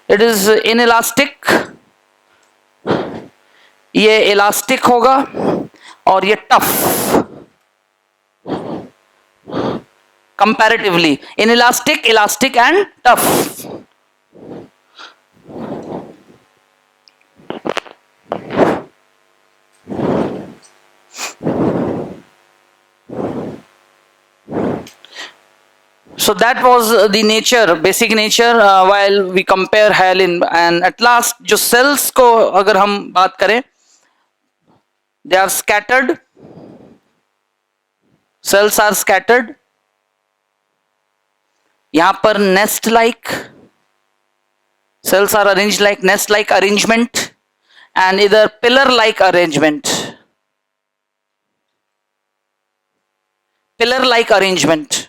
A: It is inelastic, ये elastic होगा, और ये tough. comparatively. Inelastic, elastic, and tough. So that was the nature, basic nature, while we compare hyalin. And at last, जो cells को अगर हम बात करें, they are scattered. Cells are scattered. यहाँ पर nest like, cells are arranged like nest like arrangement, and either pillar like arrangement. Pillar like arrangement.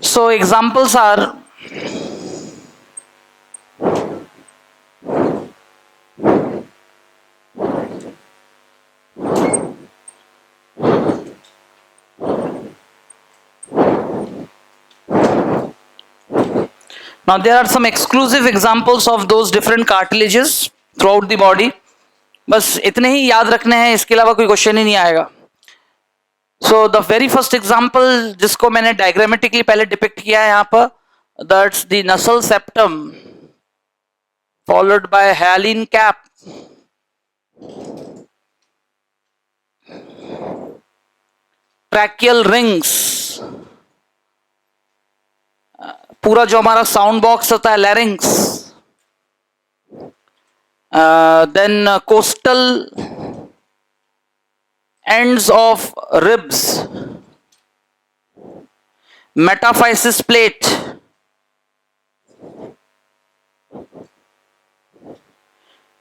A: So examples are now there are some exclusive examples of those different cartilages throughout the body. बस इतने ही याद रखने हैं, इसके अलावा कोई question ही नहीं आएगा. So the very first example जिसको मैंने diagrammatically पहले depict किया है यहाँ पर, that's the nasal septum followed by hyaline cap, tracheal rings, पूरा जो हमारा साउंड बॉक्स होता है larynx, then coastal ends of ribs, metaphysis plate,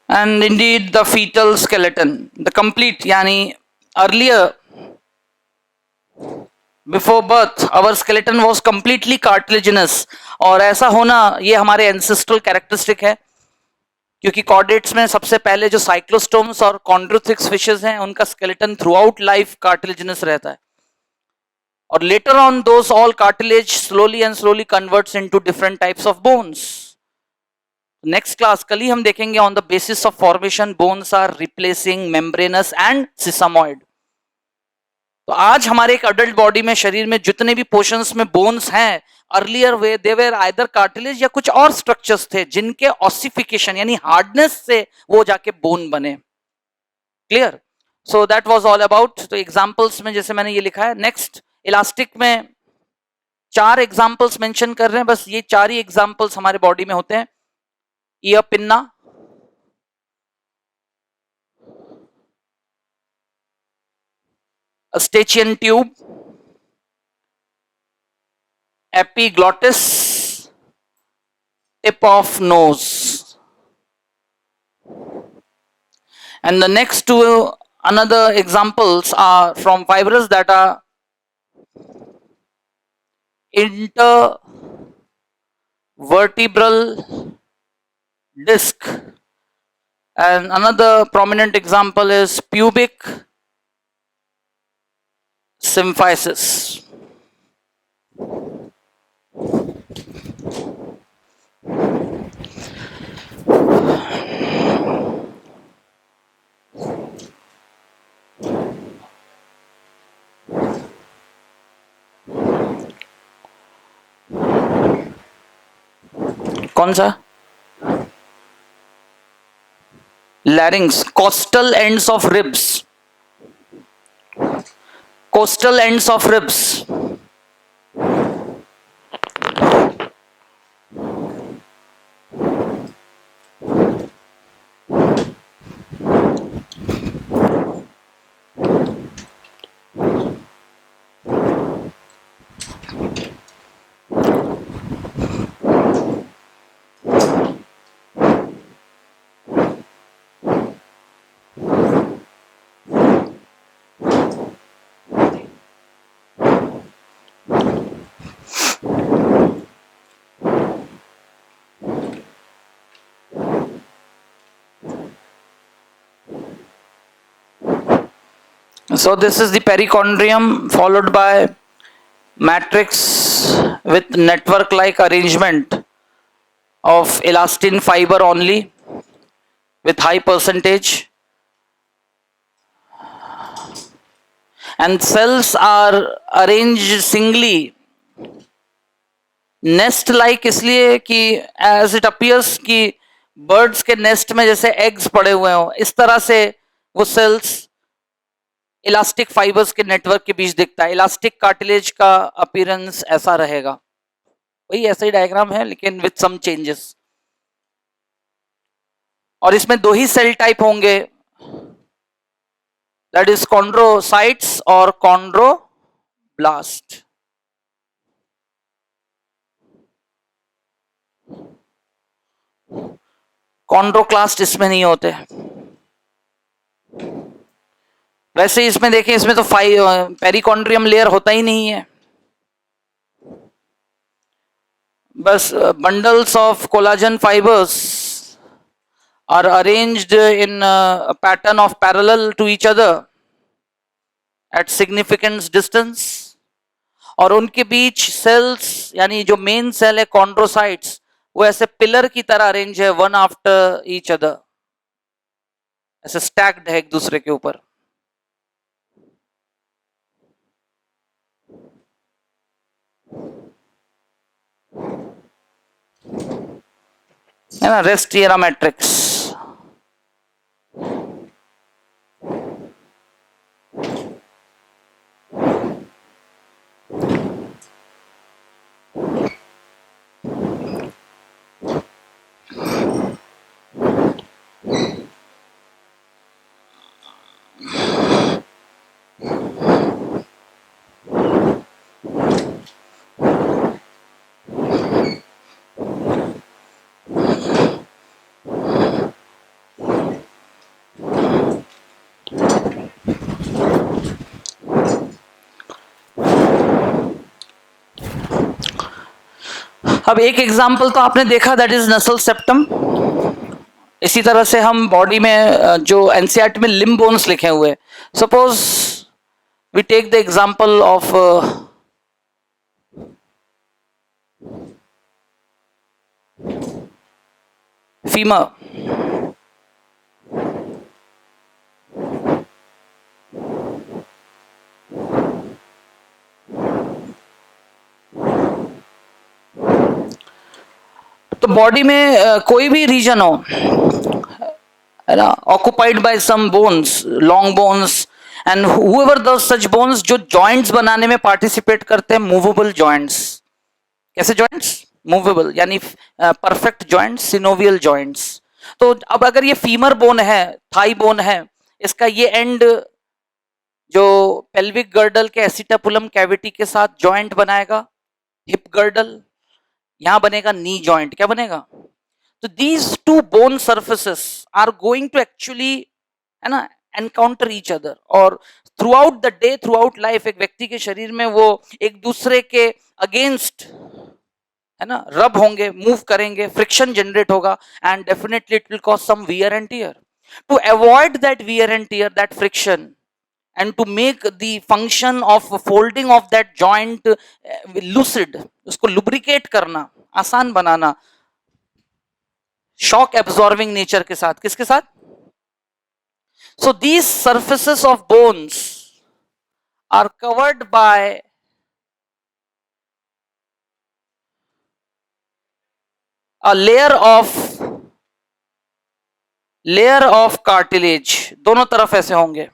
A: and indeed the fetal skeleton, the complete, yani earlier before birth our skeleton was completely cartilaginous, और ऐसा होना ये हमारे ancestral characteristic है, क्योंकि कॉर्डेट्स में सबसे पहले जो साइक्लोस्टोम्स और कॉन्ड्रोथिक्स फिशेस हैं उनका skeleton throughout life cartilaginous रहता है, और later on those all cartilage slowly and slowly converts into different types of bones. Next class कल ही हम देखेंगे on the basis of formation bones are replacing membranous and sesamoid. तो आज हमारे एक अडल्ट बॉडी में, शरीर में जितने भी पोर्शंस में बोन्स हैं, earlier way they were either cartilage या कुछ और स्ट्रक्चर्स थे जिनके ऑसिफिकेशन यानी हार्डनेस से वो जाके बोन बने. Clear? So that was all about. तो एग्जांपल्स में जैसे मैंने ये लिखा है. नेक्स्ट इलास्टिक में 4 एग्जांपल्स मेंशन कर रहे हैं, बस ये 4 ही एग्जांपल्स हमारे बॉडी में होते हैं. Ear pinna, Eustachian tube, epiglottis, tip of nose. And the next two another examples are from fibers that are intervertebral disc, and another prominent example is pubic symphysis. कौन सा? लैरिंग्स, coastal ends of ribs, coastal ends of ribs. So this is the perichondrium, followed by matrix with network-like arrangement of elastin fiber only with high percentage, and cells are arranged singly, nest like इसलिए कि as it appears कि birds के nest में जैसे eggs पड़े हुए हो, इस तरह से वो सेल्स इलास्टिक फाइबर्स के नेटवर्क के बीच दिखता है. इलास्टिक कार्टिलेज का अपीयरेंस ऐसा रहेगा. वही ऐसा ही डायग्राम है लेकिन विथ सम चेंजेस. और इसमें दो ही सेल टाइप होंगे, दैट इज कॉन्ड्रोसाइट्स और कॉन्ड्रोब्लास्ट. कॉन्ड्रोक्लास्ट इसमें नहीं होते. वैसे इसमें देखें, इसमें तो पेरिकॉन्ड्रियम लेयर होता ही नहीं है. बस bundles of collagen fibres are arranged in a pattern of parallel to each other at significant distance, और उनके बीच सेल्स यानी जो मेन सेल है कॉन्ड्रोसाइट्स वो ऐसे पिलर की तरह अरेंज है, वन आफ्टर ईच अदर, ऐसे स्टैक्ड है एक दूसरे के ऊपर. है ना, रेस्ट येरा मैट्रिक्स. अब एक एग्जाम्पल तो आपने देखा, दैट इज नसल सेप्टम. इसी तरह से हम बॉडी में जो एनसीईआरटी में लिम्ब बोन्स लिखे हुए, suppose we take the example of femur. तो बॉडी में कोई भी रीजन हो, है ना, occupied by some bones, long bones, and whoever does such bones, जो जॉइंट्स बनाने में पार्टिसिपेट करते हैं, मूवेबल जॉइंट्स. कैसे जॉइंट्स? मूवेबल, यानी परफेक्ट जॉइंट्स, सिनोवियल जॉइंट्स. तो अब अगर ये फीमर बोन है, थाई बोन है, इसका ये एंड जो पेल्विक गर्डल के एसिटापुलम कैविटी के साथ जॉइंट बनाएगा, हिप गर्डल, यहां बनेगा नी जॉइंट. क्या बनेगा? तो these two bone surfaces are going to actually, है ना, एनकाउंटर ईच अदर. और throughout the day, throughout life, एक व्यक्ति के शरीर में वो एक दूसरे के अगेंस्ट, है ना, रब होंगे, मूव करेंगे, फ्रिक्शन जनरेट होगा, and definitely it will cause some wear and tear. To avoid that wear and tear, that friction, and to make the function of folding of that joint lucid, उसको lubricate करना, आसान बनाना, shock absorbing nature के साथ. किसके साथ? So these surfaces of bones are covered by a layer of cartilage दोनों तरफ ऐसे होंगे,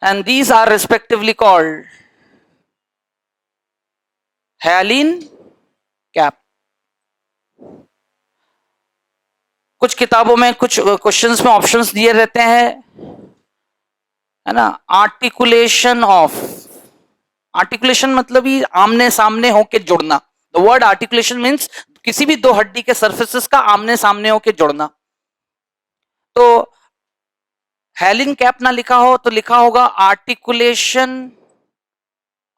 A: and these are respectively called hyaline cap. कुछ किताबों में कुछ क्वेश्चंस में ऑप्शंस दिए रहते हैं, है ना। आर्टिकुलेशन ऑफ, आर्टिकुलेशन मतलब ही आमने सामने होके जुड़ना। द वर्ड आर्टिकुलेशन मीन्स किसी भी दो हड्डी के सर्फेसेस का आमने सामने होके जुड़ना। तो हाइलिन कैप ना लिखा हो तो लिखा होगा articulation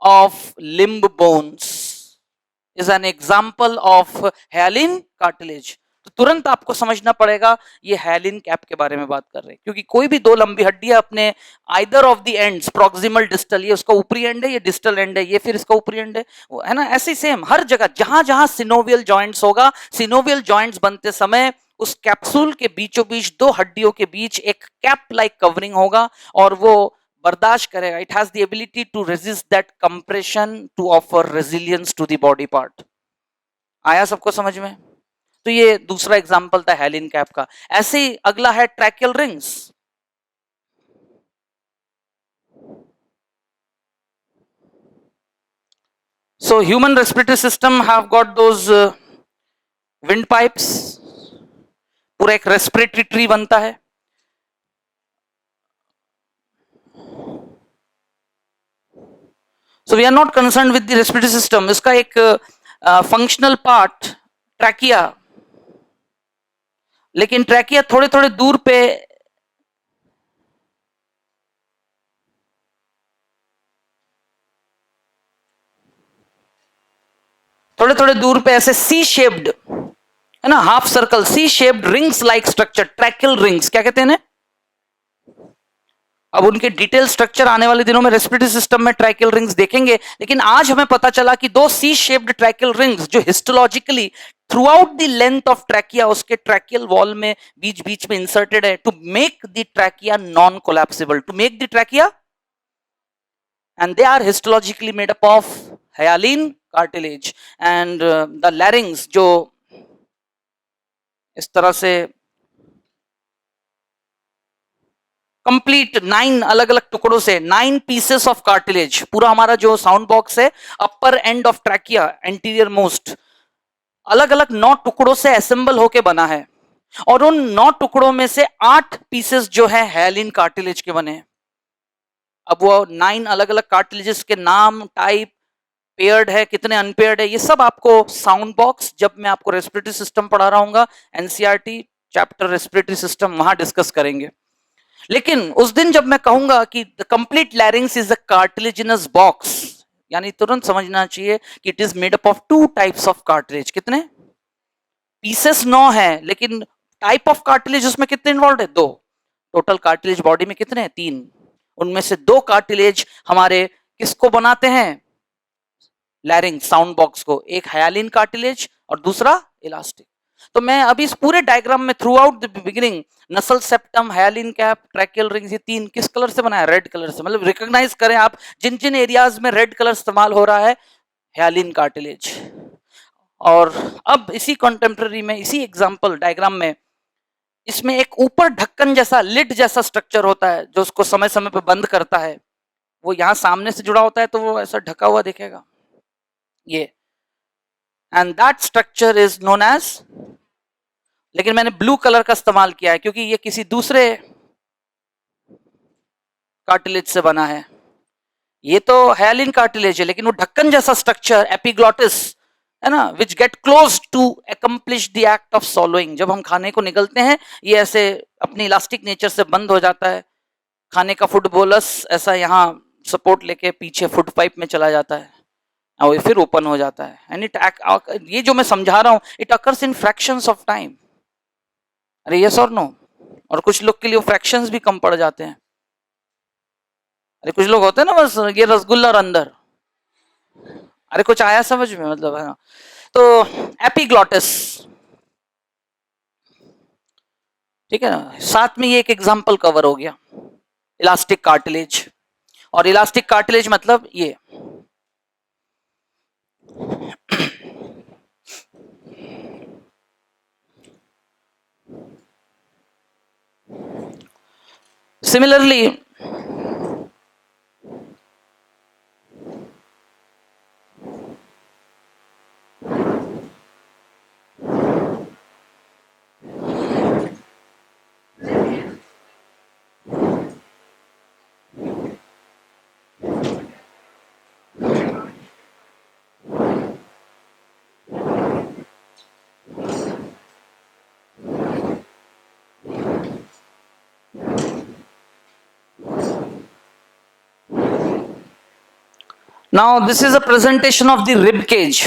A: of limb bones is an example of hyaline cartilage. तो तुरंत आपको समझना पड़ेगा ये हाइलिन कैप के बारे में बात कर रहे हैं, क्योंकि कोई भी दो लंबी हड्डियां अपने either of the ends, proximal distal, ये उसका ऊपरी एंड है, ये डिस्टल एंड है, ये फिर इसका ऊपरी एंड है ना। ऐसे ही सेम हर जगह जहां जहां सिनोवियल जॉइंट्स होगा, सिनोवियल जॉइंट्स बनते समय उस कैप्सूल के बीचों बीच दो हड्डियों के बीच एक कैप लाइक कवरिंग होगा, और वो बर्दाश्त करेगा। It has the ability to resist that compression to offer resilience to the body part. आया सबको समझ में? तो ये दूसरा एग्जांपल था हाइलिन कैप का। ऐसे ही अगला है tracheal rings. So human respiratory system have got those wind pipes, पूरा एक रेस्पिरेटरी ट्री बनता है। So we are not concerned with the respiratory system. इसका एक फंक्शनल पार्ट ट्रैकिया, लेकिन ट्रैकिया थोड़े थोड़े दूर पे ऐसे सी शेप्ड, है ना, half circle C shaped rings like structure, tracheal rings क्या कहते हैं? अब उनके डिटेल स्ट्रक्चर आने वाले दिनों में रेस्पिरेटरी सिस्टम में ट्रैकियल रिंग्स देखेंगे, लेकिन आज हमें पता चला कि दो सी शेप्ड ट्रैकियल रिंग्स जो histologically throughout the length of trachea उसके ट्रैकियल वॉल में बीच बीच में इंसर्टेड है, to make the trachea non collapsible, to make the trachea, and they are histologically made up of hyaline cartilage, and the larynx जो इस तरह से कंप्लीट 9 अलग अलग टुकड़ों से, 9 पीसेस ऑफ कार्टिलेज, पूरा हमारा जो साउंड बॉक्स है upper end of trachea anterior most, अलग अलग 9 टुकड़ों से असेंबल होके बना है, और उन 9 टुकड़ों में से 8 पीसेस जो है हाइलिन कार्टिलेज के बने हैं। अब वो 9 अलग अलग कार्टिलेजेस के नाम, टाइप, पेयर्ड है कितने, अनपेयर्ड है, ये सब आपको साउंड बॉक्स, जब मैं आपको रेस्पिरेटरी सिस्टम पढ़ा रहा हूँ एनसीईआरटी चैप्टर रेस्पिरेटरी सिस्टम, वहां डिस्कस करेंगे। लेकिन उस दिन जब मैं कहूंगा कि the complete लैरिंग्स is a cartilaginous box, यानी तुरंत समझना चाहिए कि it is made up of 2 types of cartilage. कितने पीसेस? 9 है, लेकिन टाइप ऑफ कार्टिलेज उसमें कितने इन्वॉल्व है? 2। टोटल कार्टिलेज बॉडी में कितने हैं? 3। उनमें से 2 कार्टिलेज हमारे किसको बनाते हैं? लैरिंग्स, साउंड बॉक्स को। एक हाइलिन कार्टिलेज और दूसरा इलास्टिक। तो मैं अभी इस पूरे डायग्राम में थ्रू आउट द बिगिनिंग नसल septum, hyaline cap, tracheal rings, ये 3 किस कलर से बनाया? रेड कलर से। मतलब रिकॉग्नाइज करें आप जिन जिन एरियाज में रेड कलर इस्तेमाल हो रहा है, हाइलिन कार्टिलेज। और अब इसी कंटेम्प्रेरी में, इसी एग्जांपल डायग्राम में, इसमें एक ऊपर ढक्कन जैसा, लिड जैसा स्ट्रक्चर होता है जो उसको समय समय पर बंद करता है। वो यहां सामने से जुड़ा होता है तो वो ऐसा ढका हुआ दिखेगा, ये, and that structure is known as, लेकिन मैंने ब्लू कलर का इस्तेमाल किया है क्योंकि ये किसी दूसरे कार्टिलेज से बना है। ये तो हाइलिन कार्टिलेज है, लेकिन वो ढक्कन जैसा स्ट्रक्चर एपिग्लॉटिस, है ना, which gate close to accomplish the act of swallowing. जब हम खाने को निगलते हैं, ये ऐसे अपनी इलास्टिक नेचर से बंद हो जाता है। खाने का फूड बोलस ऐसा यहाँ सपोर्ट लेके पीछे फूड पाइप में चला जाता है और फिर ओपन हो जाता है। एंड इट, ये जो मैं समझा रहा हूं, it occurs in fractions of time. अरे यस और नो? और कुछ लोग के लिए फ्रैक्शंस भी कम पड़ जाते हैं। अरे कुछ लोग होते हैं ना, बस ये रसगुल्ला और अंदर। अरे कुछ आया समझ में? मतलब है ना। तो एपिग्लॉटिस, ठीक है ना, साथ में ये एक एग्जांपल कवर हो गया, इलास्टिक कार्टिलेज। और इलास्टिक कार्टिलेज मतलब ये Similarly, now this is a presentation of the rib cage.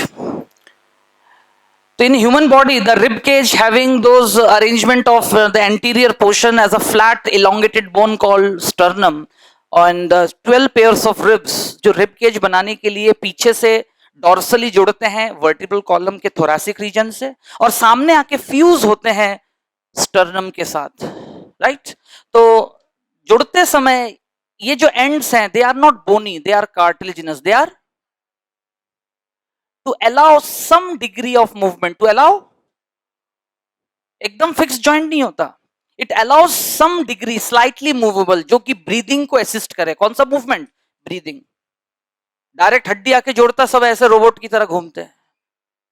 A: So in human body, the rib cage having those arrangement of the anterior portion as a flat elongated bone called sternum, and 12 pairs of ribs जो rib cage बनाने के लिए पीछे से dorsally जुड़ते हैं vertebral column के thoracic reason से, और सामने आके फ्यूज होते हैं स्टर्नम के साथ, राइट? तो जुड़ते समय ये जो एंड्स हैं, they are not bony, they are cartilaginous, they are to allow some degree of movement, to allow, एकदम फिक्स जॉइंट नहीं होता, it allows some degree slightly movable, जो कि ब्रीदिंग को असिस्ट करे। कौन सा मूवमेंट? ब्रीदिंग। डायरेक्ट हड्डी आके जोड़ता, सब ऐसे रोबोट की तरह घूमते हैं,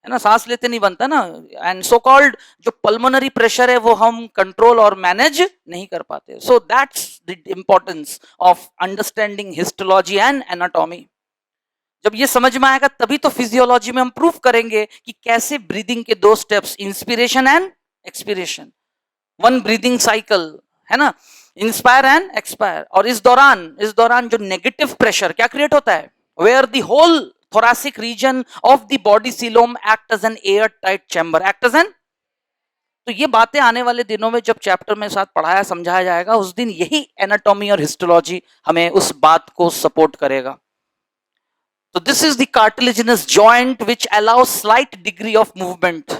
A: है ना, सांस लेते नहीं बनता ना, एंड सो कॉल्ड जो पल्मोनरी प्रेशर है वो हम कंट्रोल और मैनेज नहीं कर पाते। So that's the importance of understanding histology and anatomy. जब ये समझ में आएगा तभी तो फिजियोलॉजी में हम प्रूफ करेंगे कि कैसे ब्रीदिंग के दो steps, inspiration and expiration, one breathing cycle, है ना, इंस्पायर एंड एक्सपायर। और इस दौरान जो नेगेटिव प्रेशर क्या क्रिएट होता है, where the whole thoracic region of the body coelom act as an airtight chamber, act as an, तो ये बातें आने वाले दिनों में जब चैप्टर में साथ पढ़ाया समझाया जाएगा, उस दिन यही एनाटॉमी और हिस्टोलॉजी हमें उस बात को सपोर्ट करेगा। So this is the cartilaginous joint which allows slight degree of movement.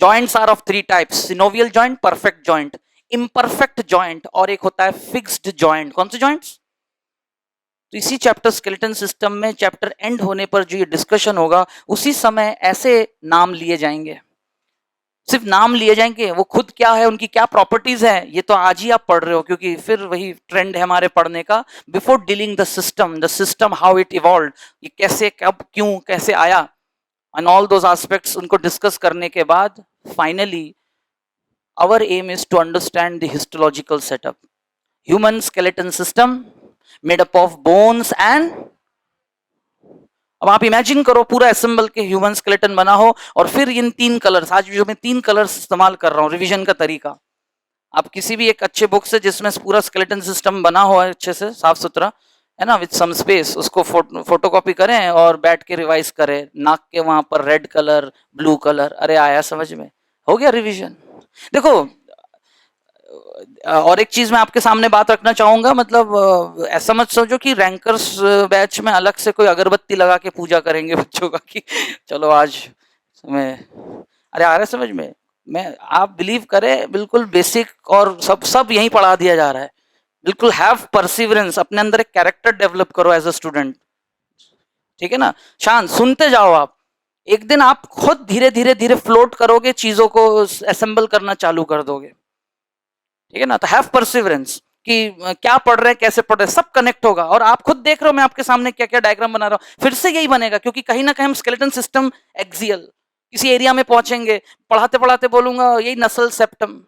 A: Joints are of three types: synovial joint, perfect joint, imperfect joint, और एक होता है fixed joint। कौन से joints? तो इसी चैप्टर स्केलेटन सिस्टम में चैप्टर एंड होने पर जो ये डिस्कशन होगा, उसी समय ऐसे नाम लिए जाएंगे, सिर्फ नाम लिए जाएंगे, वो खुद क्या है, उनकी क्या प्रॉपर्टीज है, ये तो आज ही आप पढ़ रहे हो, क्योंकि फिर वही ट्रेंड है हमारे पढ़ने का। Before dealing the system how it evolve, ये कैसे, कब, क्यों, कैसे आया, एंड ऑल दोज एस्पेक्ट्स, उनको डिस्कस करने के बाद finally our aim is to understand the histological setup. Human skeleton system made up of bones and, अब आप इमेजिन करो पूरा असेंबल के ह्यूमन स्केलेटन बना हो, और फिर इन तीन कलर्स, आज जो मैं तीन कलर्स इस्तेमाल कर रहा हूँ, रिवीजन का तरीका, आप किसी भी एक अच्छे बुक से जिसमें पूरा स्केलेटन सिस्टम बना हुआ है अच्छे से साफ सुथरा, है ना, विद सम स्पेस, उसको फोटोकॉपी करें और बैठ के रिवाइज करें। नाक के वहां पर रेड कलर, ब्लू कलर, अरे आया समझ में, हो गया रिवीजन। देखो, और एक चीज मैं आपके सामने बात रखना चाहूंगा, मतलब ऐसा मत समझो कि रैंकर्स बैच में अलग से कोई अगरबत्ती लगा के पूजा करेंगे बच्चों का कि चलो आज मैं, अरे आ रहा है समझ में, मैं, आप बिलीव करें, बिल्कुल बेसिक और सब यहीं पढ़ा दिया जा रहा है। बिल्कुल हैव परसिवरेंस, अपने अंदर एक कैरेक्टर डेवलप करो एज अ स्टूडेंट, ठीक है ना, शांत सुनते जाओ आप, एक दिन आप खुद धीरे धीरे धीरे फ्लोट करोगे, चीजों को असेंबल करना चालू कर दोगे, ठीक है ना। तो हैव परसिवरेंस कि क्या पढ़ रहे हैं, कैसे पढ़ रहे हैं, सब कनेक्ट होगा, और आप खुद देख रहे हो मैं आपके सामने क्या क्या डायग्राम बना रहा हूं, फिर से यही बनेगा, क्योंकि कहीं ना कहीं हम स्केलेटन सिस्टम एक्सियल किसी एरिया में पहुंचेंगे, पढ़ाते पढ़ाते बोलूंगा यही नसल सेप्टम,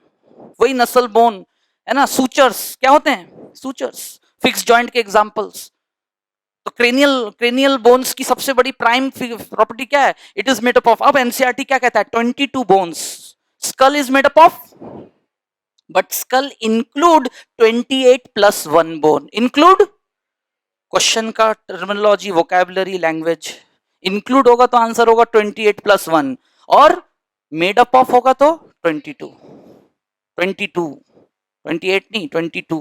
A: वही नसल बोन, है ना, सूचर्स क्या होते हैं, सूचर्स फिक्स जॉइंट के एग्जांपल्स। तो क्रेनियल बोन्स की सबसे बड़ी प्राइम प्रॉपर्टी क्या है, it is made up of, अब एनसीईआरटी क्या कहता है, 22 bones, skull is made up of, but skull include 28 plus 1 bone, include question का टर्मिनोलॉजी, वोकैबुलरी, लैंग्वेज, इंक्लूड होगा तो आंसर होगा 28 प्लस 1, और मेड अप ऑफ होगा तो 22, 28 नहीं 22।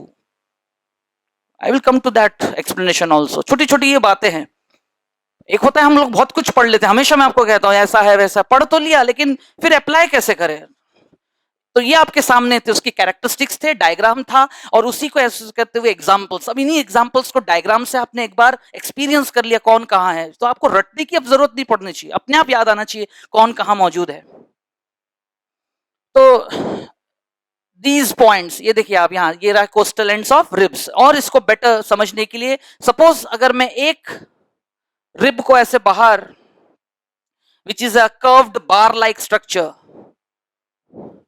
A: I will come to that explanation also. छोटी छोटी ये बातें हैं, एक होता है हम लोग बहुत कुछ पढ़ लेते हैं, हमेशा मैं आपको कहता हूं ऐसा है वैसा, पढ़ तो लिया लेकिन फिर अप्लाई कैसे करें। तो ये आपके सामने थे, उसकी कैरेक्टरिस्टिक्स थे, डायग्राम था, और उसी को ऐसे करते हुए एग्जांपल्स। अब इन्हीं एग्जांपल्स को डायग्राम से आपने एक बार एक्सपीरियंस कर लिया कौन कहाँ है, तो आपको रटने की अब जरूरत नहीं पड़नी चाहिए, अपने आप याद आना चाहिए कौन कहाँ मौजूद है। तो दीज पॉइंट्स, ये देखिए आप यहाँ, ये रहा कोस्टल एंड्स ऑफ रिब्स। और इसको बेटर समझने के लिए सपोज अगर मैं एक रिब को ऐसे बाहर, which is a curved bar like structure,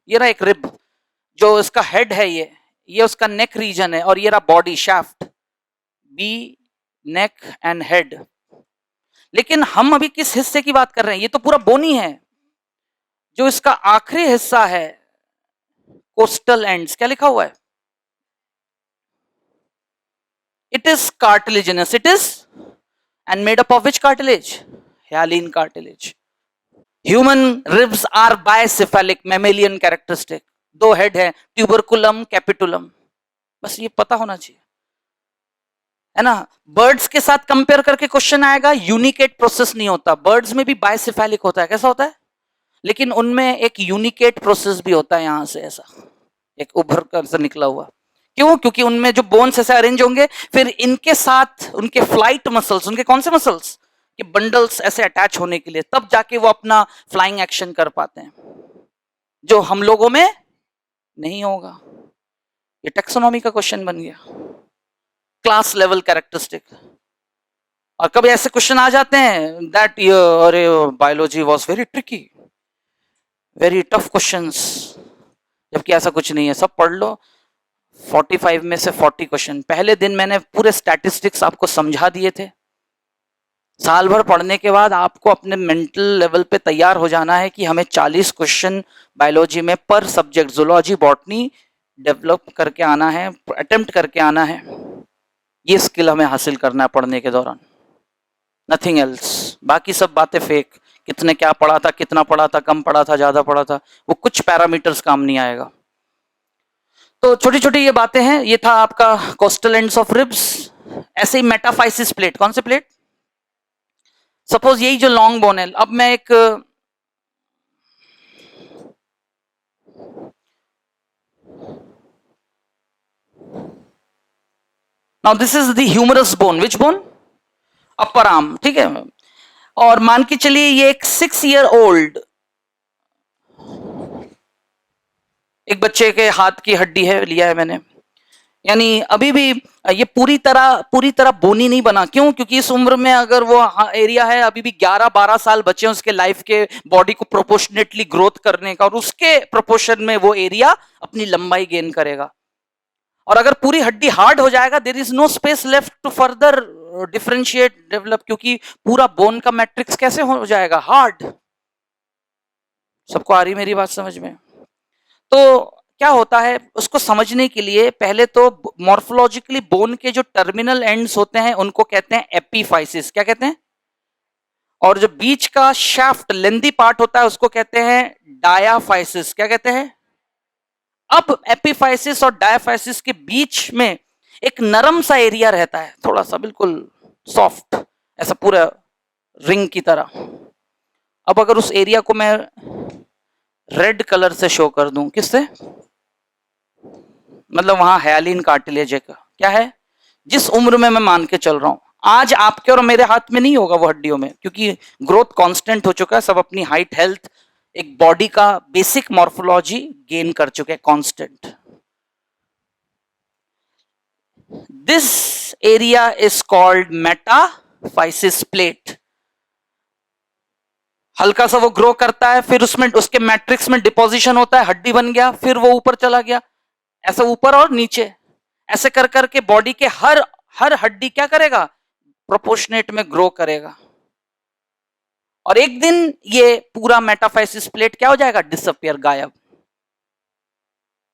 A: ये रहा एक रिब, जो इसका हेड है, ये उसका नेक रीजन है, और ये रहा body shaft, B, neck and head. लेकिन हम अभी किस हिस्से की बात कर रहे हैं? ये तो पूरा बोनी है। जो इसका आखिरी हिस्सा है, कोस्टल एंड्स, क्या लिखा हुआ है? It is cartilaginous, it is and made up of which cartilage? Hyaline cartilage. Human ribs are bicephalic mammalian characteristic, दो हेड है, ट्यूबरकुलम, कैपिटुलम, बस ये पता होना चाहिए, है ना। बर्ड्स के साथ कंपेयर करके क्वेश्चन आएगा, यूनिकेट प्रोसेस नहीं होता, बर्ड्स में भी बायसेफेलिक होता है, कैसा होता है? लेकिन उनमें एक यूनिकेट प्रोसेस भी होता है, यहां से ऐसा एक उभर कर से निकला हुआ। क्यों? क्योंकि उनमें जो बोन्स ऐसे अरेंज होंगे, फिर इनके साथ उनके फ्लाइट मसल्स, उनके कौन से मसल्स के बंडल्स ऐसे अटैच होने के लिए, तब जाके वो अपना फ्लाइंग एक्शन कर पाते हैं, जो हम लोगों में नहीं होगा। ये टेक्सोनॉमी का क्वेश्चन बन गया, क्लास लेवल कैरेक्टरिस्टिक। और कभी ऐसे क्वेश्चन आ जाते हैं दैट अरे biology was very tricky, very tough questions, जबकि ऐसा कुछ नहीं है, सब पढ़ लो। 45 में से 40 क्वेश्चन, पहले दिन मैंने पूरे स्टैटिस्टिक्स आपको समझा दिए थे। साल भर पढ़ने के बाद आपको अपने मेंटल लेवल पे तैयार हो जाना है कि हमें 40 क्वेश्चन बायोलॉजी में पर सब्जेक्ट, जूलॉजी, बॉटनी डेवलप करके आना है, अटेम्प्ट करके आना है। ये स्किल हमें हासिल करना है पढ़ने के दौरान, नथिंग एल्स। बाकी सब बातें फेक, कितने क्या पढ़ा था, कितना पढ़ा था, कम पढ़ा था, ज्यादा पढ़ा था, वो कुछ पैरामीटर्स काम नहीं आएगा। तो छोटी छोटी ये बातें हैं। ये था आपका कोस्टल एंड्स ऑफ रिब्स। ऐसे ही मेटाफाइसिस प्लेट, कौन से प्लेट? सपोज यही जो लॉन्ग बोन है, अब मैं एक now this is the humerus bone, which bone? Upper arm, ठीक है। और मान के चलिए ये एक 6 ईयर ओल्ड एक बच्चे के हाथ की हड्डी है, लिया है मैंने, यानी अभी भी ये पूरी तरह बोनी नहीं बना। क्यों? क्योंकि इस उम्र में अगर वो एरिया है, अभी भी 11-12 साल बचे हैं उसके लाइफ के, बॉडी को प्रोपोर्शनेटली ग्रोथ करने का, और उसके प्रोपोर्शन में वो एरिया अपनी लंबाई गेन करेगा। और अगर पूरी हड्डी हार्ड हो जाएगा, there is no space left to further differentiate, develop, क्योंकि पूरा बोन का मैट्रिक्स कैसे हो जाएगा? हार्ड। सबको आ रही मेरी बात समझ में? तो क्या होता है, उसको समझने के लिए पहले तो मॉर्फोलॉजिकली बोन के जो टर्मिनल एंड्स होते हैं उनको कहते हैं एपीफाइसिस। क्या कहते हैं? और जो बीच का शाफ्ट लेंदी पार्ट होता है उसको कहते हैं डायाफाइसिस। क्या कहते हैं? अब एपीफाइसिस और डायाफाइसिस के बीच में एक नरम सा एरिया रहता है, थोड़ा सा बिल्कुल सॉफ्ट, ऐसा पूरा रिंग की तरह। अब अगर उस एरिया को मैं रेड कलर से शो कर दूं, किससे? मतलब वहां ह्यालिन कार्टिलेज का क्या है, जिस उम्र में मैं मान के चल रहा हूं, आज आपके और मेरे हाथ में नहीं होगा वो हड्डियों में, क्योंकि ग्रोथ कांस्टेंट हो चुका है, सब अपनी हाइट, हेल्थ, एक बॉडी का बेसिक मॉर्फोलॉजी गेन कर चुके हैं constant. This area is called metaphysis plate. हल्का सा वो ग्रो करता है, फिर उसमें उसके मैट्रिक्स में डिपोजिशन होता है, हड्डी बन गया, फिर वो ऊपर चला गया, ऐसा ऊपर और नीचे, ऐसे कर करके बॉडी के हर हड्डी क्या करेगा? प्रोपोर्शनेट में ग्रो करेगा। और एक दिन ये पूरा मेटाफाइसिस प्लेट क्या हो जाएगा? डिसअपियर, गायब।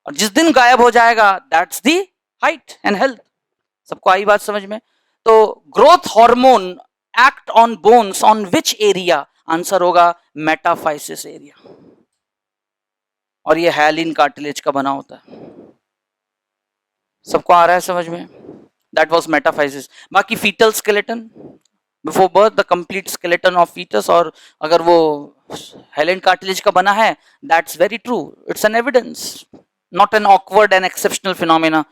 A: और जिस दिन गायब हो जाएगा, that's the height and health. सबको आई बात समझ में? तो growth hormone act on bones on which area? Answer होगा मेटाफाइसिस एरिया। और ये ह्यालिन कार्टिलेज का बना होता है। सबको आ रहा है समझ में? That was metaphysis. बाकी fetal skeleton, before birth the complete skeleton of fetus, और अगर वो ह्यालिन कार्टिलेज का बना है, that's very true, it's an evidence, not an awkward and exceptional phenomena.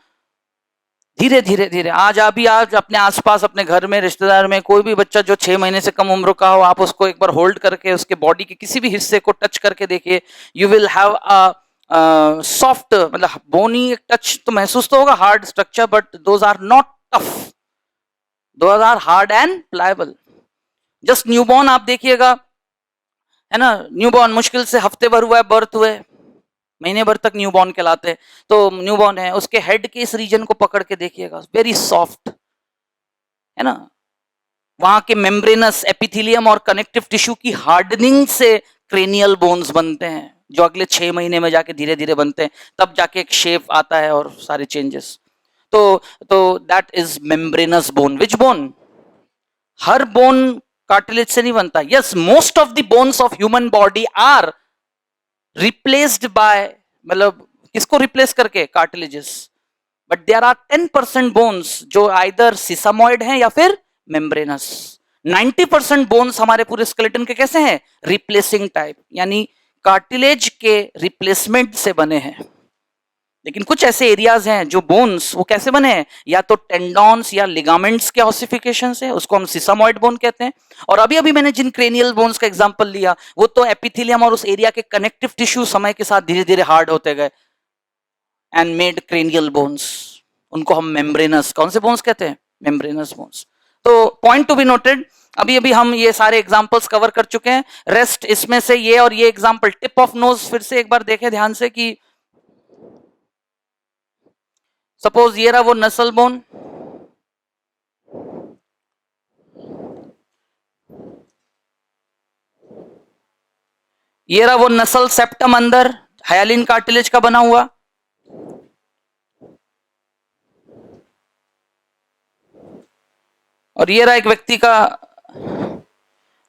A: धीरे धीरे धीरे आज अपने आसपास, अपने घर में, रिश्तेदार में कोई भी बच्चा जो 6 महीने से कम उम्र का हो, आप उसको एक बार होल्ड करके उसके बॉडी के किसी भी हिस्से को टच करके देखिए, you will have a soft, मतलब बोनी टच तो महसूस तो होगा, hard structure, but those are not tough, those are hard and pliable. Just newborn आप देखिएगा, है ना, न्यूबॉर्न मुश्किल से हफ्ते भर हुआ है बर्थ हुए, महीने भर तक न्यूबॉर्न कहलाते हैं, तो न्यूबॉर्न है, उसके हेड के इस रीजन को पकड़ के देखिएगा, वेरी सॉफ्ट, है ना, वहां के मेम्ब्रेनस एपिथेलियम और कनेक्टिव टिश्यू की हार्डनिंग से क्रेनियल बोन्स बनते हैं, जो अगले 6 महीने में जाके धीरे धीरे बनते हैं, तब जाके एक शेप आता है और सारे चेंजेस। तो तो that is membranous bone. Which bone? हर बोन कार्टिलेज से नहीं बनता। Yes, most of the bones of human body are replaced by, मतलब किसको रिप्लेस करके? Cartilages. But there are 10% bones जो आइदर सिसामॉइड हैं या फिर मेम्ब्रेनस। 90% बोन्स हमारे पूरे स्केलेटन के कैसे हैं? रिप्लेसिंग टाइप, यानी कार्टिलेज के रिप्लेसमेंट से बने हैं। लेकिन कुछ ऐसे एरियाज हैं जो बोन्स वो कैसे बने हैं? या तो टेंडॉन्स या लिगामेंट्स के ऑसिफिकेशन से, उसको हम सिसामॉइड बोन कहते हैं। और अभी अभी मैंने जिन क्रेनियल बोन्स का एग्जांपल लिया, वो तो एपिथेलियम और उस एरिया के कनेक्टिव टिश्यू समय के साथ धीरे धीरे हार्ड होते गए एंड मेड क्रेनियल बोन्स। उनको हम मेम्ब्रेनस, कौन से बोन्स कहते हैं? Membranes bones. तो पॉइंट टू बी नोटेड, अभी अभी हम ये सारे एग्जांपल्स कवर कर चुके हैं। रेस्ट इसमें से ये और ये एग्जांपल, टिप ऑफ नोज फिर से एक बार देखें ध्यान से कि सपोज ये रहा वो नसल बोन, ये रहा वो नसल सेप्टम अंदर हायालिन कार्टिलेज का बना हुआ, और ये रहा एक व्यक्ति का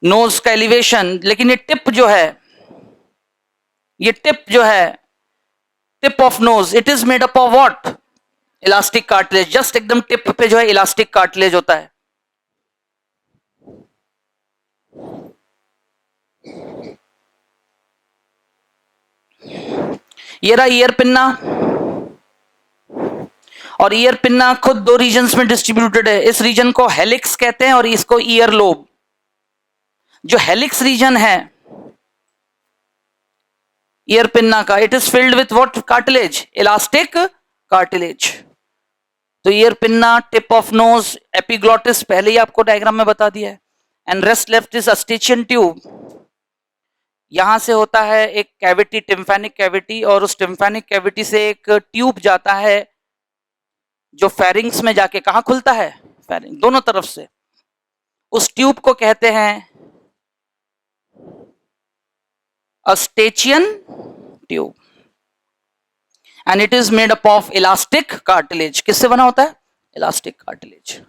A: नोज का एलिवेशन। लेकिन ये टिप जो है, ये टिप जो है, tip of knows, it is made up of what? Elastic cartilage. Just एकदम टिप पे जो है इलास्टिक कार्टिलेज होता है। ये रहा ईयर पिन्ना, और ईयर पिन्ना खुद दो रीजन्स में डिस्ट्रीब्यूटेड है। इस रीजन को हेलिक्स कहते हैं और इसको ईयर लोब। जो हेलिक्स रीजन है ईयर पिन्ना का, it is filled with what cartilage? Elastic cartilage. तो ear pinna, tip of nose, epiglottis पहले ही आपको डायग्राम में बता दिया है। And rest left is Eustachian tube. यहां से होता है एक कैविटी, टिम्फैनिक कैविटी, और उस टिम्फैनिक कैविटी से एक ट्यूब जाता है जो फेरिंग्स में जाके कहां खुलता है? फेरिंग, दोनों तरफ से। उस ट्यूब को कहते हैं Eustachian tube, and it is made up of elastic cartilage. किससे बना होता है? Elastic cartilage.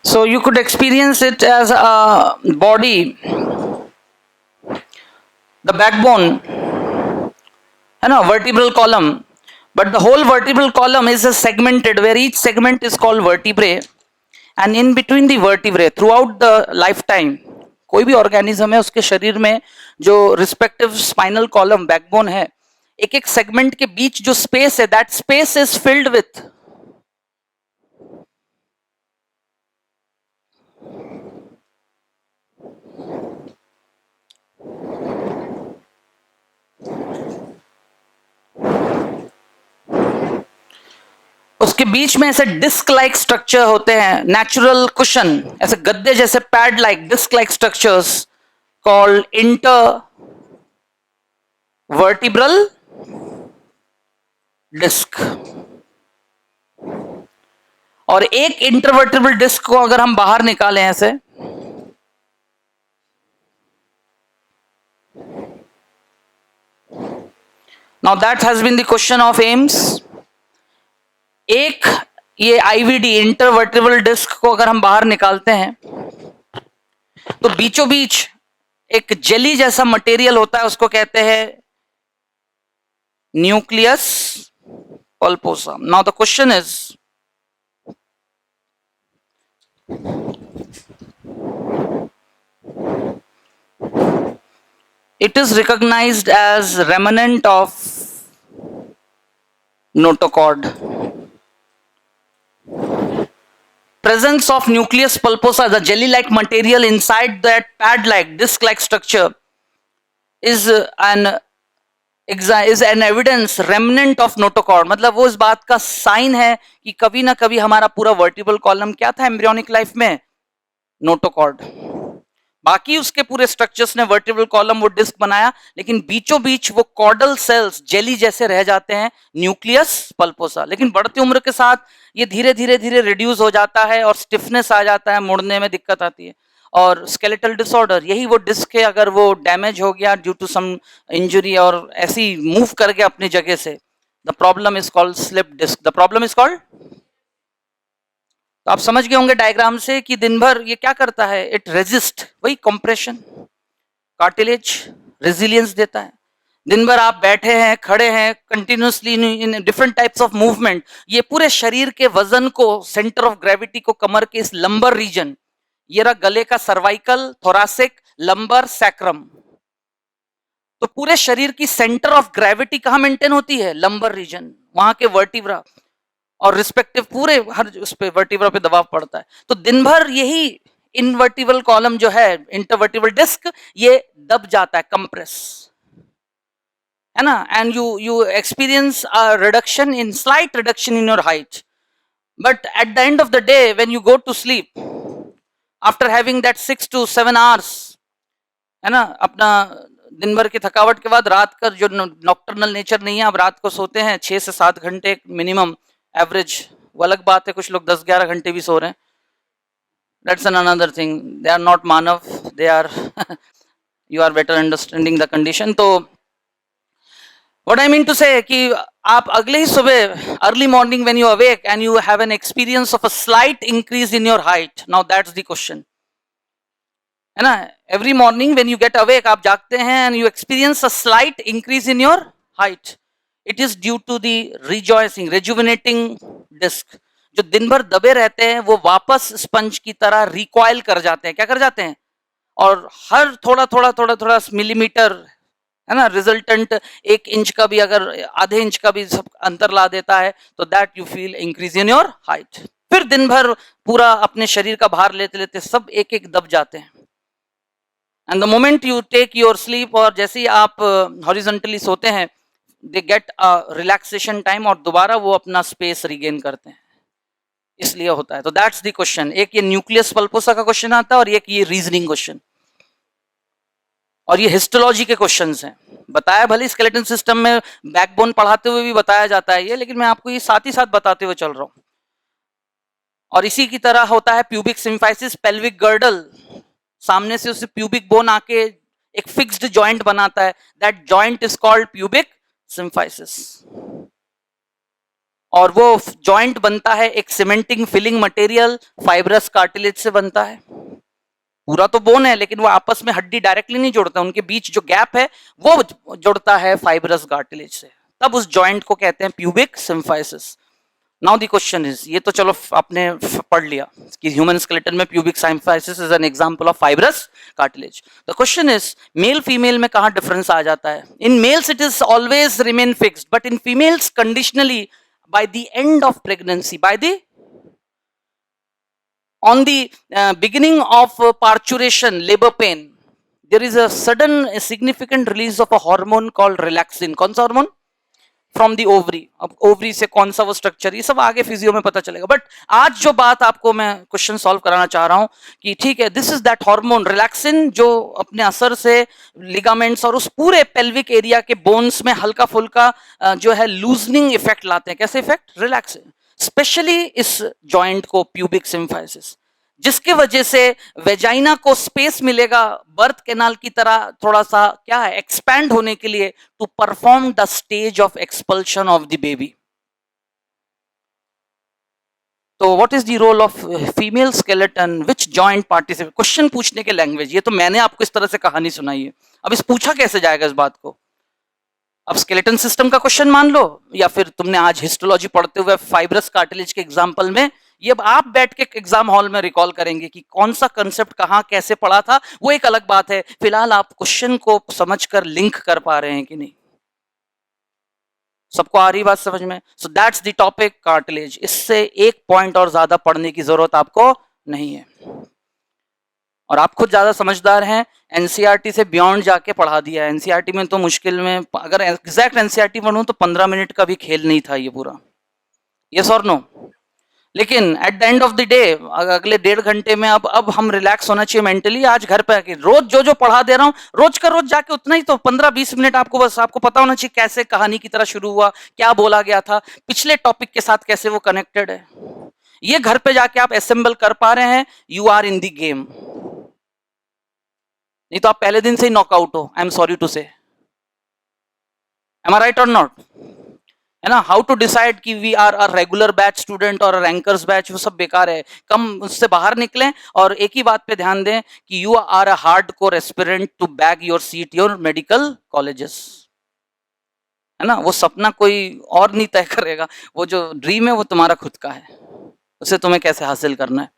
A: So you could experience it as a body, the backbone, and a vertebral column. But the whole vertebral column is a segmented, where each segment is called vertebrae. And in between the vertebrae, throughout the lifetime, कोई भी organism है उसके शरीर में जो respective spinal column, backbone है, एक एक सेगमेंट के बीच जो स्पेस है, that space is filled with उसके बीच में ऐसे डिस्क लाइक स्ट्रक्चर होते हैं, नेचुरल कुशन, ऐसे गद्दे जैसे pad like disc like structures called intervertebral disc. और एक इंटरवर्टिब्रल डिस्क को अगर हम बाहर निकालें ऐसे, now that has been the question of AIIMS. एक ये आईवीडी इंटरवर्टिबल डिस्क को अगर हम बाहर निकालते हैं तो बीचों बीच एक जेली जैसा मटेरियल होता है, उसको कहते हैं nucleus pulposus. Now the question is, it is recognized as remnant of notochord. Presence of nucleus pulposa, the jelly-like material inside that pad-like, disc-like structure, is an evidence remnant of notochord. मतलब वो इस बात का sign है कि कभी ना कभी हमारा पूरा वर्टिब्रल कॉलम क्या था एम्ब्रियोनिक लाइफ में, नोटोकॉर्ड। बाकी उसके पूरे स्ट्रक्चर्स ने वर्टिब्रल कॉलम वो डिस्क बनाया, लेकिन बीचों बीच वो कॉर्डल सेल्स जेली जैसे रह जाते हैं, न्यूक्लियस पल्पोसा। लेकिन बढ़ती उम्र के साथ ये धीरे धीरे धीरे रिड्यूस हो जाता है और स्टिफनेस आ जाता है, मुड़ने में दिक्कत आती है। और स्केलेटल डिसऑर्डर, यही वो डिस्क है, अगर वो डैमेज हो गया ड्यू टू सम इंजरी और ऐसी मूव कर गया अपनी जगह से, the problem is called slip disc. The problem is called, तो आप समझ गए होंगे डायग्राम से कि दिन भर ये क्या करता है, इट रेजिस्ट, वही कंप्रेशन, कार्टिलेज रेजिलियंस देता है। दिन भर आप बैठे हैं, खड़े हैं, continuously in different types of movement, ये पूरे शरीर के वजन को, सेंटर ऑफ ग्रेविटी को कमर के इस लंबर रीजन, ये रहा गले का सर्वाइकल, थोरासिक, लंबर, सैक्रम, तो पूरे शरीर की सेंटर ऑफ ग्रेविटी कहां मेंटेन होती है, लंबर रीजन, वहां के वर्टिब्रा और रिस्पेक्टिव पूरे हर उस पे वर्टिब्रा पे दबाव पड़ता है। तो दिन भर यही इनवर्टिबल कॉलम जो है, इंटरवर्टिबल डिस्क, ये दब जाता है, कंप्रेस, है ना, and you experience a reduction in, slight reduction in your height, but at the end of the day when you go to sleep after having that 6 to 7 hours, है ना, अपना दिन भर की थकावट के बाद रात का जो नॉक्टर्नल नेचर नहीं है, आप रात को सोते हैं 6 से 7 घंटे मिनिमम एवरेज, वो अलग बात है, कुछ लोग 10-11 घंटे भी सो रहे हैं, that's an another thing, they are not मानव, they are you are better understanding the condition. तो what I mean to say कि आप अगले ही सुबह early morning when you awake and you have an experience of a slight increase in your height, now that's the question, है ना, every morning when you get awake, आप जागते हैं and you experience a slight increase in your height, it is due to the rejoicing, rejuvenating disc. जो दिन भर दबे रहते हैं वो वापस स्पंज की तरह रिकॉइल कर जाते हैं, क्या कर जाते हैं, और हर थोड़ा मिलीमीटर, है ना, रिजल्टेंट 1 इंच का भी, अगर आधे इंच का भी सब अंतर ला देता है, तो that you feel increase in your height. फिर दिन भर पूरा अपने शरीर का भार लेते लेते सब एक एक दब जाते हैं, and the moment you take your sleep, और जैसे ही आप हॉरिजॉन्टली सोते हैं, they get a relaxation time और दोबारा वो अपना स्पेस रिगेन करते हैं, इसलिए होता है। तो दैट्स द क्वेश्चन, एक ये न्यूक्लियस पल्पोसा का क्वेश्चन आता है और एक ये रीजनिंग क्वेश्चन, और ये हिस्टोलॉजी के क्वेश्चंस हैं। बताया भले स्केलेटन सिस्टम में बैकबोन पढ़ाते हुए भी बताया जाता है ये, लेकिन मैं आपको ये साथ ही साथ बताते हुए चल रहा हूं। और इसी की तरह होता है प्यूबिक सिम्फाइसिस, पेल्विक गर्डल, सामने से उसे प्यूबिक बोन आके एक फिक्स्ड जॉइंट बनाता है, that joint is called pubic symphysis, और वो जॉइंट बनता है एक cementing filling material, fibrous cartilage से बनता है। पूरा तो बोन है, लेकिन वो आपस में हड्डी डायरेक्टली नहीं जोड़ता, उनके बीच जो गैप है वो जुड़ता है फाइब्रस कार्टिलेज से, तब उस जॉइंट को कहते हैं pubic symphysis. Now the question is, ये तो चलो आपने पढ़ लिया कि ह्यूमन स्केलेटन में pubic symphysis is an example of fibrous cartilage. The question is, male female में कहां डिफरेंस आ जाता है? In males it is always remain fixed, but in females conditionally by the end of pregnancy, on the beginning of parturition, labor pain, there is a sudden significant release of a hormone called relaxin. कौन सा hormone? From the ovary. अब ovary से कौन सा वो structure, ये सब आगे फिजियो में पता चलेगा, बट आज जो बात आपको मैं क्वेश्चन सॉल्व कराना चाह रहा हूं कि ठीक है, this is that hormone relaxin, जो अपने असर से लिगामेंट्स और उस पूरे पेल्विक एरिया के बोन्स में हल्का फुल्का जो है लूजनिंग इफेक्ट लाते हैं। कैसे इफेक्ट? रिलैक्सिन, स्पेशली इस जॉइंट को, प्यूबिक सिम्फाइसिस। जिसके वजह से वेजाइना को स्पेस मिलेगा बर्थ कैनाल की तरह थोड़ा सा क्या है एक्सपैंड होने के लिए to perform the stage of expulsion of the baby. तो what is the role of female skeleton, which joint participate, question पूछने के लैंग्वेज, ये तो मैंने आपको इस तरह से कहानी सुनाई है, अब इस पूछा कैसे जाएगा इस बात को। अब स्केलेटन सिस्टम का क्वेश्चन मान लो, या फिर तुमने आज हिस्टोलॉजी पढ़ते हुए फाइब्रस कार्टिलेज के एग्जांपल में, ये आप बैठ के एग्जाम हॉल में रिकॉल करेंगे कि कौन सा कंसेप्ट कहां कैसे पढ़ा था, वो एक अलग बात है। फिलहाल आप क्वेश्चन को समझकर लिंक कर पा रहे हैं कि नहीं, सबको आ रही बात समझ में। So that's the topic cartilage. इससे एक पॉइंट और ज्यादा पढ़ने की जरूरत आपको नहीं है, और आप खुद ज्यादा समझदार हैं, एनसीईआरटी से बियॉन्ड जाके पढ़ा दिया है। एनसीईआरटी में तो मुश्किल में, अगर एग्जैक्ट एनसीईआरटी पढ़ूं तो 15 मिनट का भी खेल नहीं था ये पूरा, यस और नो। लेकिन eight the end of the day अगले 1.5 घंटे में अब हम रिलैक्स होना चाहिए मेंटली। आज घर पे आके रोज जो जो पढ़ा दे रहा हूँ, रोज का रोज जाके उतना ही, तो 15-20 मिनट आपको बस आपको पता होना चाहिए कैसे कहानी की तरह शुरू हुआ, क्या बोला गया था, पिछले टॉपिक के साथ कैसे वो कनेक्टेड है। ये घर पे जाके आप असेंबल कर पा रहे हैं, you are in the game. नहीं तो आप पहले दिन से ही नॉकआउट हो, I am sorry to say. Am I right और नॉट, है ना। हाउ टू डिसाइड कि we are a regular batch student और रैंकर्स बैच, वो सब बेकार है। कम उससे बाहर निकलें और एक ही बात पे ध्यान दें कि you are a hard core aspirant to bag your seat your medical colleges, है ना। वो सपना कोई और नहीं तय करेगा, वो जो ड्रीम है वो तुम्हारा खुद का है, उसे तुम्हें कैसे हासिल करना है।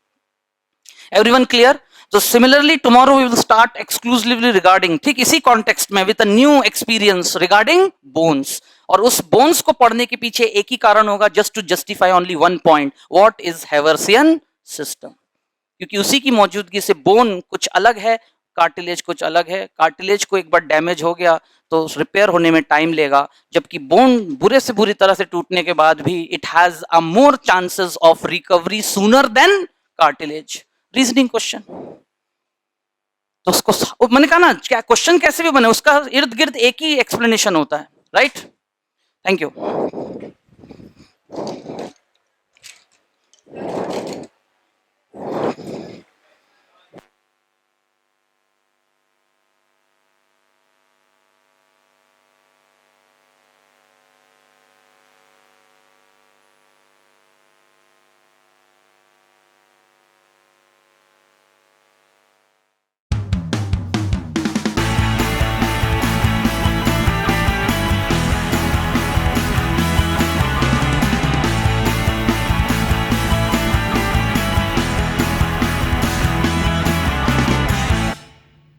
A: Everyone clear? तो similarly tomorrow we will start exclusively regarding, ठीक इसी कॉन्टेक्स्ट में, with a new experience regarding bones. और उस बोन्स को पढ़ने के पीछे एक ही कारण होगा, just to justify only one point, what is Haversian system. क्योंकि उसी की मौजूदगी से बोन कुछ अलग है, कार्टिलेज कुछ अलग है। कार्टिलेज को एक बार डैमेज हो गया तो रिपेयर होने में टाइम लेगा, जबकि बोन बुरे से बुरी तरह से टूटने के बाद भी it has a more chances of recovery sooner than cartilage. Reasoning question, तो उसको मैंने कहा ना, क्या क्वेश्चन कैसे भी बने उसका इर्द गिर्द एक ही एक्सप्लेनेशन होता है, राइट। Thank you.